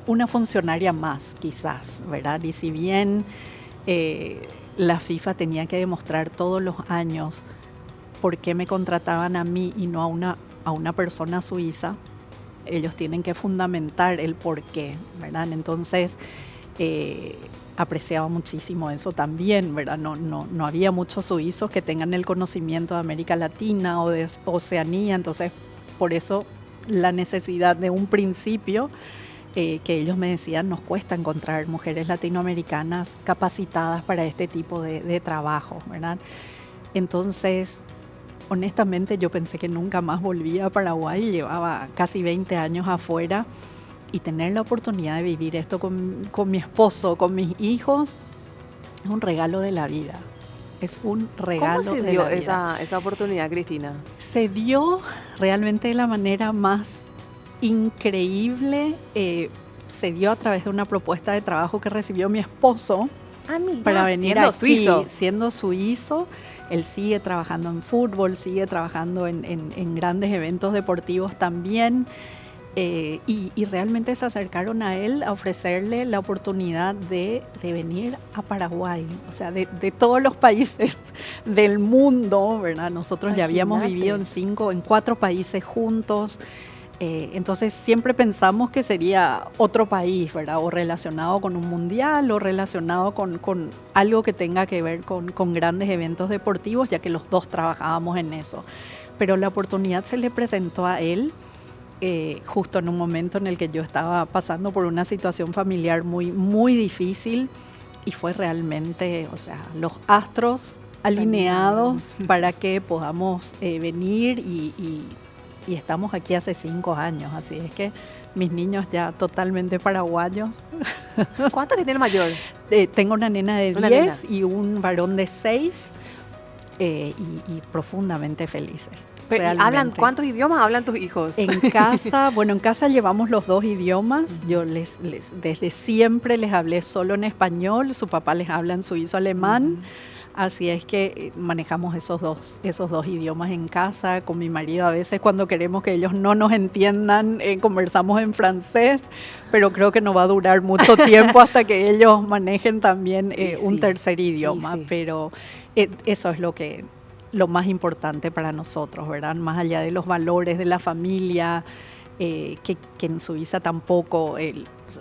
una funcionaria más, quizás, ¿verdad? Y si bien la FIFA tenía que demostrar todos los años por qué me contrataban a mí y no a una persona suiza, ellos tienen que fundamentar el por qué, ¿verdad? Entonces, apreciaba muchísimo eso también, ¿verdad? No había muchos suizos que tengan el conocimiento de América Latina o de Oceanía, entonces, por eso la necesidad de un principio que ellos me decían, nos cuesta encontrar mujeres latinoamericanas capacitadas para este tipo de trabajo, ¿verdad? Entonces, honestamente, yo pensé que nunca más volvía a Paraguay, llevaba casi 20 años afuera, y tener la oportunidad de vivir esto con mi esposo, con mis hijos, es un regalo de la vida. Es un regalo de la vida. ¿Cómo se dio esa oportunidad, Cristina? Se dio realmente de la manera más increíble. Se dio a través de una propuesta de trabajo que recibió mi esposo para venir siendo aquí, suizo. Siendo suizo. Él sigue trabajando en fútbol, sigue trabajando en grandes eventos deportivos también. Y realmente se acercaron a él a ofrecerle la oportunidad de venir a Paraguay, o sea, de todos los países del mundo, ¿verdad? Nosotros ya habíamos vivido en 4 países juntos, entonces siempre pensamos que sería otro país, ¿verdad? O relacionado con un mundial o relacionado con algo que tenga que ver con grandes eventos deportivos, ya que los dos trabajábamos en eso. Pero la oportunidad se le presentó a él justo en un momento en el que yo estaba pasando por una situación familiar muy, muy difícil, y fue realmente, o sea, los astros alineados para que podamos venir y estamos aquí hace 5 años, así es que mis niños ya totalmente paraguayos. ¿Cuántos tiene el mayor? Tengo una nena de 10 y un varón de 6 y profundamente felices. ¿Cuántos idiomas hablan tus hijos? En casa llevamos los 2 idiomas. Yo desde siempre les hablé solo en español, su papá les habla en suizo-alemán. Así es que manejamos esos dos idiomas en casa. Con mi marido a veces cuando queremos que ellos no nos entiendan, conversamos en francés, pero creo que no va a durar mucho tiempo hasta que ellos manejen también un tercer idioma. Sí. Pero eso es lo más importante para nosotros, ¿verdad? Más allá de los valores de la familia, que en Suiza tampoco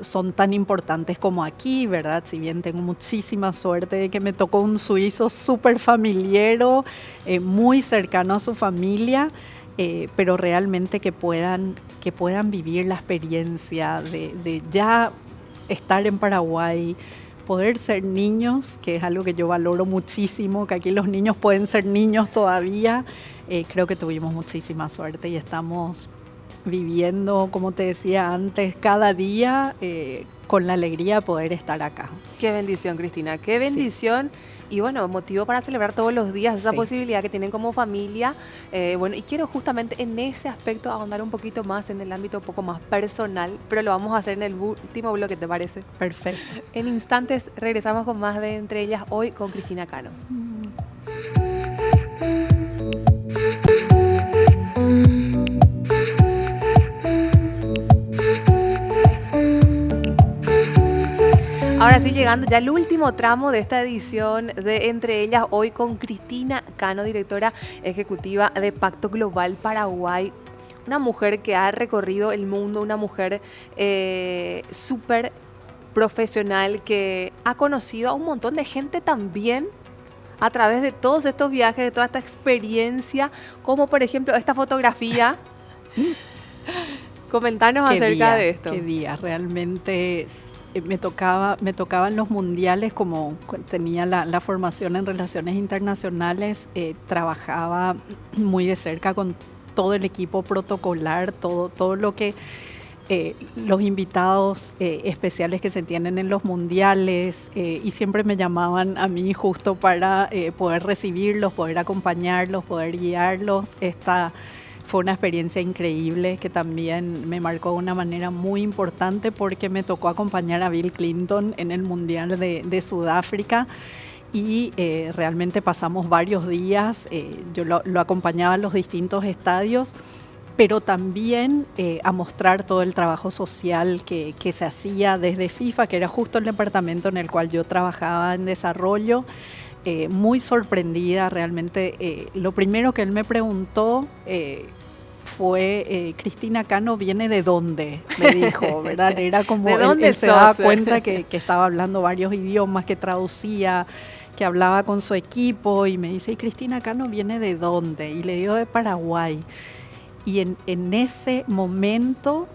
son tan importantes como aquí, ¿verdad? Si bien tengo muchísima suerte de que me tocó un suizo súper familiero, muy cercano a su familia, pero realmente que puedan vivir la experiencia de ya estar en Paraguay, poder ser niños, que es algo que yo valoro muchísimo, que aquí los niños pueden ser niños todavía. Creo que tuvimos muchísima suerte y estamos viviendo, como te decía antes, cada día con la alegría de poder estar acá. Qué bendición, Cristina, qué bendición. Sí. Y bueno, motivo para celebrar todos los días esa posibilidad que tienen como familia. Bueno, y quiero justamente en ese aspecto ahondar un poquito más en el ámbito un poco más personal, pero lo vamos a hacer en el último bloque, ¿te parece? Perfecto. En instantes regresamos con más de Entre Ellas hoy con Cristina Cano. Ahora sí, llegando ya al último tramo de esta edición de Entre Ellas, hoy con Cristina Cano, directora ejecutiva de Pacto Global Paraguay. Una mujer que ha recorrido el mundo, una mujer súper profesional que ha conocido a un montón de gente también a través de todos estos viajes, de toda esta experiencia, como por ejemplo esta fotografía. Comentanos acerca de esto. Qué día, realmente me tocaban los mundiales, como tenía la formación en relaciones internacionales, trabajaba muy de cerca con todo el equipo protocolar, todo lo que los invitados especiales que se tienen en los mundiales, y siempre me llamaban a mí justo para poder recibirlos, poder acompañarlos, poder guiarlos. Fue una experiencia increíble que también me marcó de una manera muy importante porque me tocó acompañar a Bill Clinton en el Mundial de Sudáfrica y realmente pasamos varios días. Yo lo acompañaba a los distintos estadios, pero también a mostrar todo el trabajo social que se hacía desde FIFA, que era justo el departamento en el cual yo trabajaba en desarrollo. Muy sorprendida realmente. Lo primero que él me preguntó fue, Cristina Cano, ¿viene de dónde? Me dijo, ¿verdad? Era como él se daba cuenta que estaba hablando varios idiomas, que traducía, que hablaba con su equipo, y me dice, ¿y Cristina Cano viene de dónde? Y le digo, de Paraguay. Y en ese momento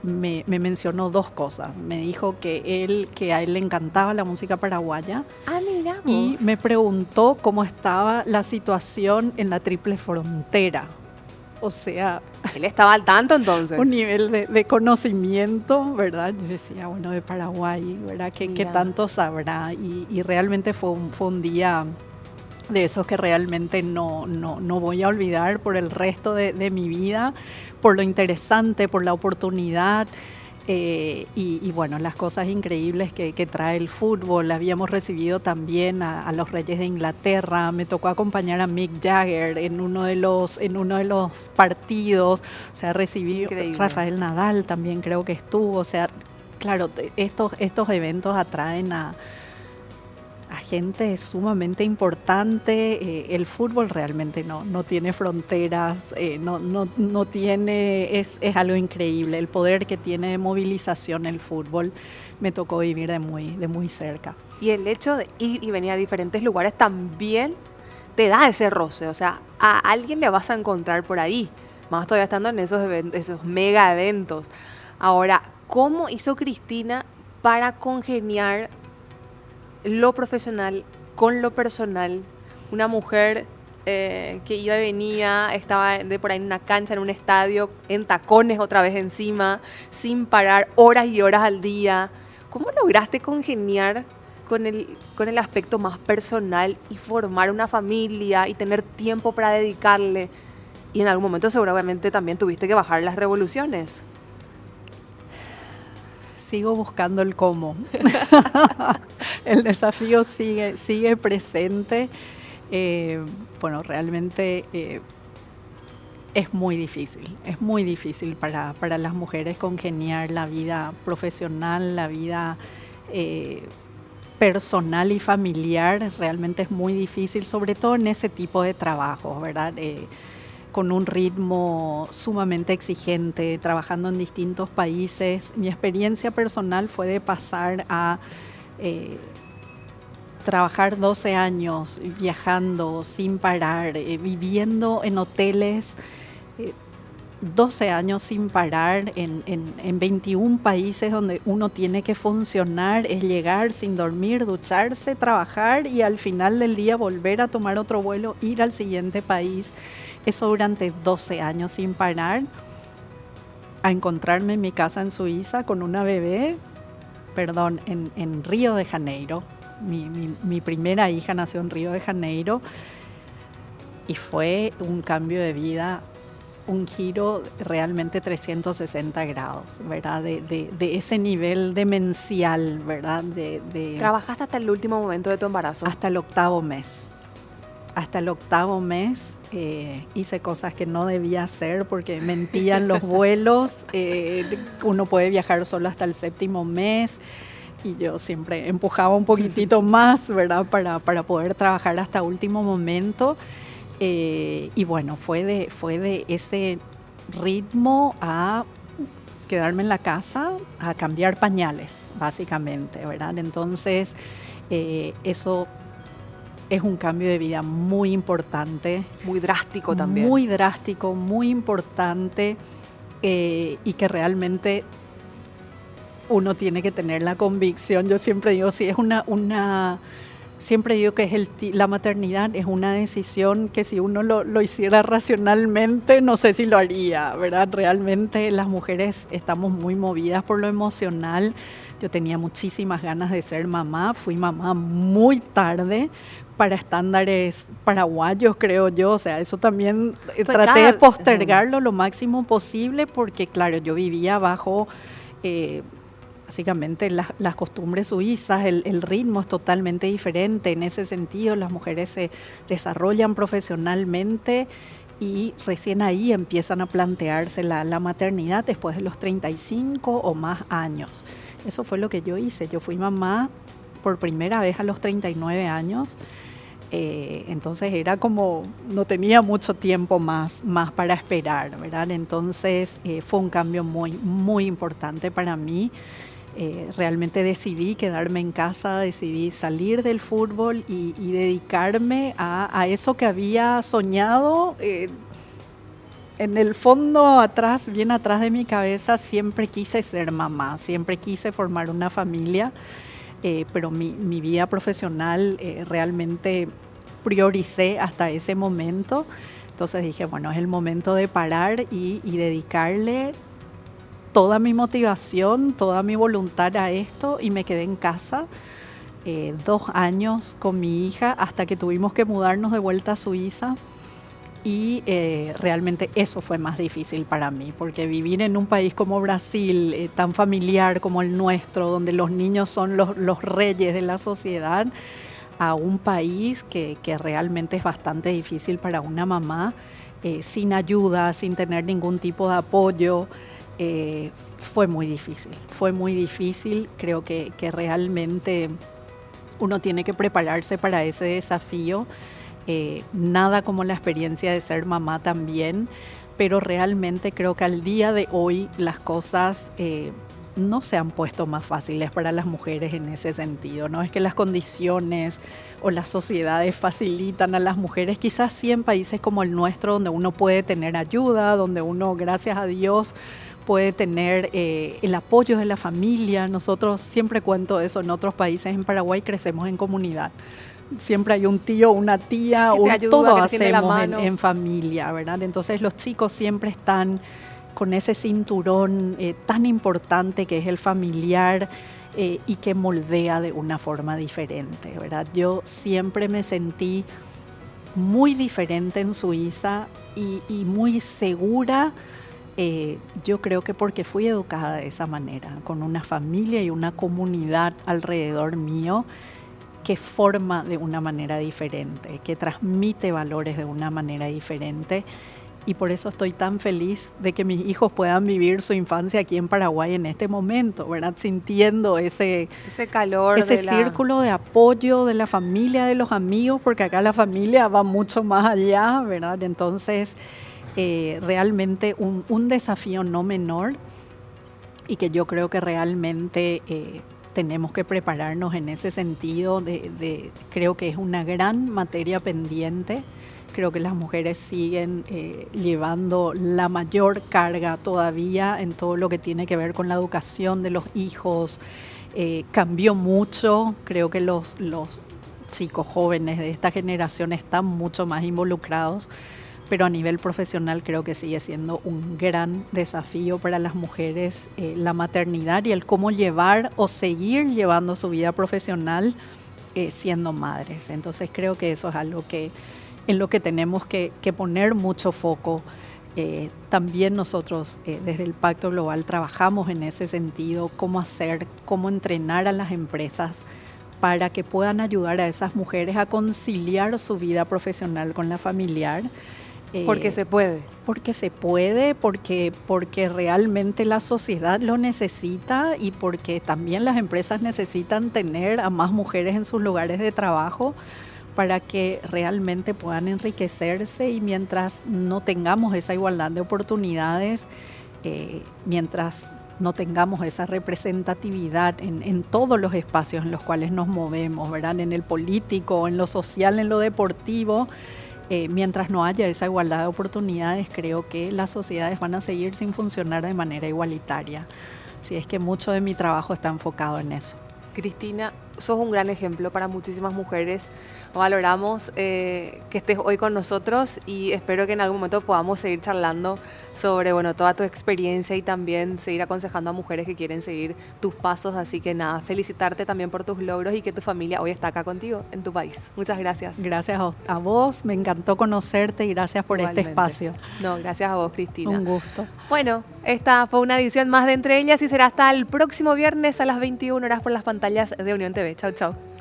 me mencionó dos cosas. Me dijo que a él le encantaba la música paraguaya. Ah, mira vos. Y me preguntó cómo estaba la situación en la Triple Frontera. O sea, él estaba al tanto entonces. Un nivel de conocimiento, ¿verdad? Yo decía, bueno, de Paraguay, ¿verdad? ¿Qué tanto sabrá? Y realmente fue un día de esos que realmente no voy a olvidar por el resto de mi vida, por lo interesante, por la oportunidad. Y bueno, las cosas increíbles que trae el fútbol. Habíamos recibido también a los Reyes de Inglaterra. Me tocó acompañar a Mick Jagger en uno de los partidos. O sea, recibí Rafael Nadal también, creo que estuvo. O sea, claro, estos eventos atraen a gente sumamente importante. El fútbol realmente no tiene fronteras, no tiene, es algo increíble. El poder que tiene de movilización el fútbol me tocó vivir de muy cerca. Y el hecho de ir y venir a diferentes lugares también te da ese roce, o sea, a alguien le vas a encontrar por ahí, más todavía estando en esos eventos, esos mega eventos. Ahora, ¿cómo hizo Cristina para congeniar lo profesional con lo personal? Una mujer que iba y venía, estaba de por ahí en una cancha, en un estadio, en tacones otra vez encima, sin parar, horas y horas al día. ¿Cómo lograste congeniar con el aspecto más personal y formar una familia y tener tiempo para dedicarle? Y en algún momento seguramente también tuviste que bajar las revoluciones. Sigo buscando el cómo. El desafío sigue presente. Bueno, realmente es muy difícil para las mujeres congeniar la vida profesional, la vida personal y familiar. Realmente es muy difícil, sobre todo en ese tipo de trabajos, ¿verdad? Con un ritmo sumamente exigente, trabajando en distintos países. Mi experiencia personal fue de pasar a trabajar 12 años viajando sin parar, viviendo en hoteles 12 años sin parar en 21 países donde uno tiene que funcionar, es llegar sin dormir, ducharse, trabajar y al final del día volver a tomar otro vuelo, ir al siguiente país. Eso durante 12 años sin parar, a encontrarme en mi casa en Suiza con una bebé, en Río de Janeiro. Mi primera hija nació en Río de Janeiro y fue un cambio de vida, un giro realmente 360 grados, ¿verdad? De ese nivel demencial, ¿verdad? ¿Trabajaste hasta el último momento de tu embarazo? Hasta el octavo mes. Hasta el octavo mes hice cosas que no debía hacer porque mentían los vuelos. Uno puede viajar solo hasta el séptimo mes. y yo siempre empujaba un poquitito más, ¿verdad? Para poder trabajar hasta último momento. Y bueno, fue de ese ritmo a quedarme en la casa, a cambiar pañales, básicamente, ¿verdad? Entonces, eso es un cambio de vida muy importante. Muy drástico también. Muy drástico, muy importante, y que realmente uno tiene que tener la convicción. Yo siempre digo, si es siempre digo que la maternidad es una decisión que si uno lo hiciera racionalmente, no sé si lo haría, ¿verdad? Realmente las mujeres estamos muy movidas por lo emocional. Yo tenía muchísimas ganas de ser mamá, fui mamá muy tarde para estándares paraguayos, creo yo. O sea, eso también traté de postergarlo lo máximo posible porque, claro, yo vivía bajo básicamente las costumbres suizas, el ritmo es totalmente diferente. En ese sentido, las mujeres se desarrollan profesionalmente y recién ahí empiezan a plantearse la maternidad después de los 35 o más años. Eso fue lo que yo hice. Yo fui mamá por primera vez a los 39 años. Entonces era como, no tenía mucho tiempo más para esperar, ¿verdad? Entonces fue un cambio muy, muy importante para mí. Realmente decidí quedarme en casa, decidí salir del fútbol y dedicarme a eso que había soñado. En el fondo, atrás, bien atrás de mi cabeza, siempre quise ser mamá, siempre quise formar una familia. Pero mi vida profesional realmente prioricé hasta ese momento. Entonces dije, bueno, es el momento de parar y dedicarle toda mi motivación, toda mi voluntad a esto, y me quedé en casa 2 años con mi hija hasta que tuvimos que mudarnos de vuelta a Suiza. Y realmente eso fue más difícil para mí, porque vivir en un país como Brasil, tan familiar como el nuestro, donde los niños son los reyes de la sociedad, a un país que realmente es bastante difícil para una mamá, sin ayuda, sin tener ningún tipo de apoyo, fue muy difícil. Creo que realmente uno tiene que prepararse para ese desafío. Nada como la experiencia de ser mamá también, pero realmente creo que al día de hoy las cosas no se han puesto más fáciles para las mujeres en ese sentido. No es que las condiciones o las sociedades facilitan a las mujeres, quizás sí en países como el nuestro, donde uno puede tener ayuda, donde uno, gracias a Dios, puede tener el apoyo de la familia. Nosotros, siempre cuento eso, en otros países, en Paraguay crecemos en comunidad. Siempre hay un tío, una tía, todo hacemos en familia, ¿verdad? Entonces los chicos siempre están con ese cinturón tan importante que es el familiar, y que moldea de una forma diferente, ¿verdad? Yo siempre me sentí muy diferente en Suiza y muy segura. Yo creo que porque fui educada de esa manera, con una familia y una comunidad alrededor mío que forma de una manera diferente, que transmite valores de una manera diferente. Y por eso estoy tan feliz de que mis hijos puedan vivir su infancia aquí en Paraguay en este momento, ¿verdad? Sintiendo ese calor, ese círculo de apoyo de la familia, de los amigos, porque acá la familia va mucho más allá, ¿verdad? Entonces, realmente un desafío no menor, y que yo creo que realmente tenemos que prepararnos en ese sentido. Creo que es una gran materia pendiente. Creo que las mujeres siguen llevando la mayor carga todavía en todo lo que tiene que ver con la educación de los hijos. Cambió mucho. Creo que los chicos jóvenes de esta generación están mucho más involucrados, pero a nivel profesional creo que sigue siendo un gran desafío para las mujeres la maternidad y el cómo llevar o seguir llevando su vida profesional siendo madres. Entonces creo que eso es algo en lo que tenemos que poner mucho foco. También nosotros desde el Pacto Global trabajamos en ese sentido, cómo entrenar a las empresas para que puedan ayudar a esas mujeres a conciliar su vida profesional con la familiar. Porque se puede. Porque se puede, porque realmente la sociedad lo necesita y porque también las empresas necesitan tener a más mujeres en sus lugares de trabajo para que realmente puedan enriquecerse, y mientras no tengamos esa igualdad de oportunidades, mientras no tengamos esa representatividad en todos los espacios en los cuales nos movemos, ¿verdad? En el político, en lo social, en lo deportivo, mientras no haya esa igualdad de oportunidades, creo que las sociedades van a seguir sin funcionar de manera igualitaria. Así es que mucho de mi trabajo está enfocado en eso. Cristina, sos un gran ejemplo para muchísimas mujeres. Valoramos que estés hoy con nosotros y espero que en algún momento podamos seguir charlando sobre toda tu experiencia y también seguir aconsejando a mujeres que quieren seguir tus pasos. Así que nada, felicitarte también por tus logros y que tu familia hoy está acá contigo en tu país. Muchas gracias. Gracias a vos, me encantó conocerte y gracias por este espacio. No, gracias a vos, Cristina. Un gusto. Bueno, esta fue una edición más de Entre Ellas y será hasta el próximo viernes a las 21 horas por las pantallas de Unión TV. Chau, chau.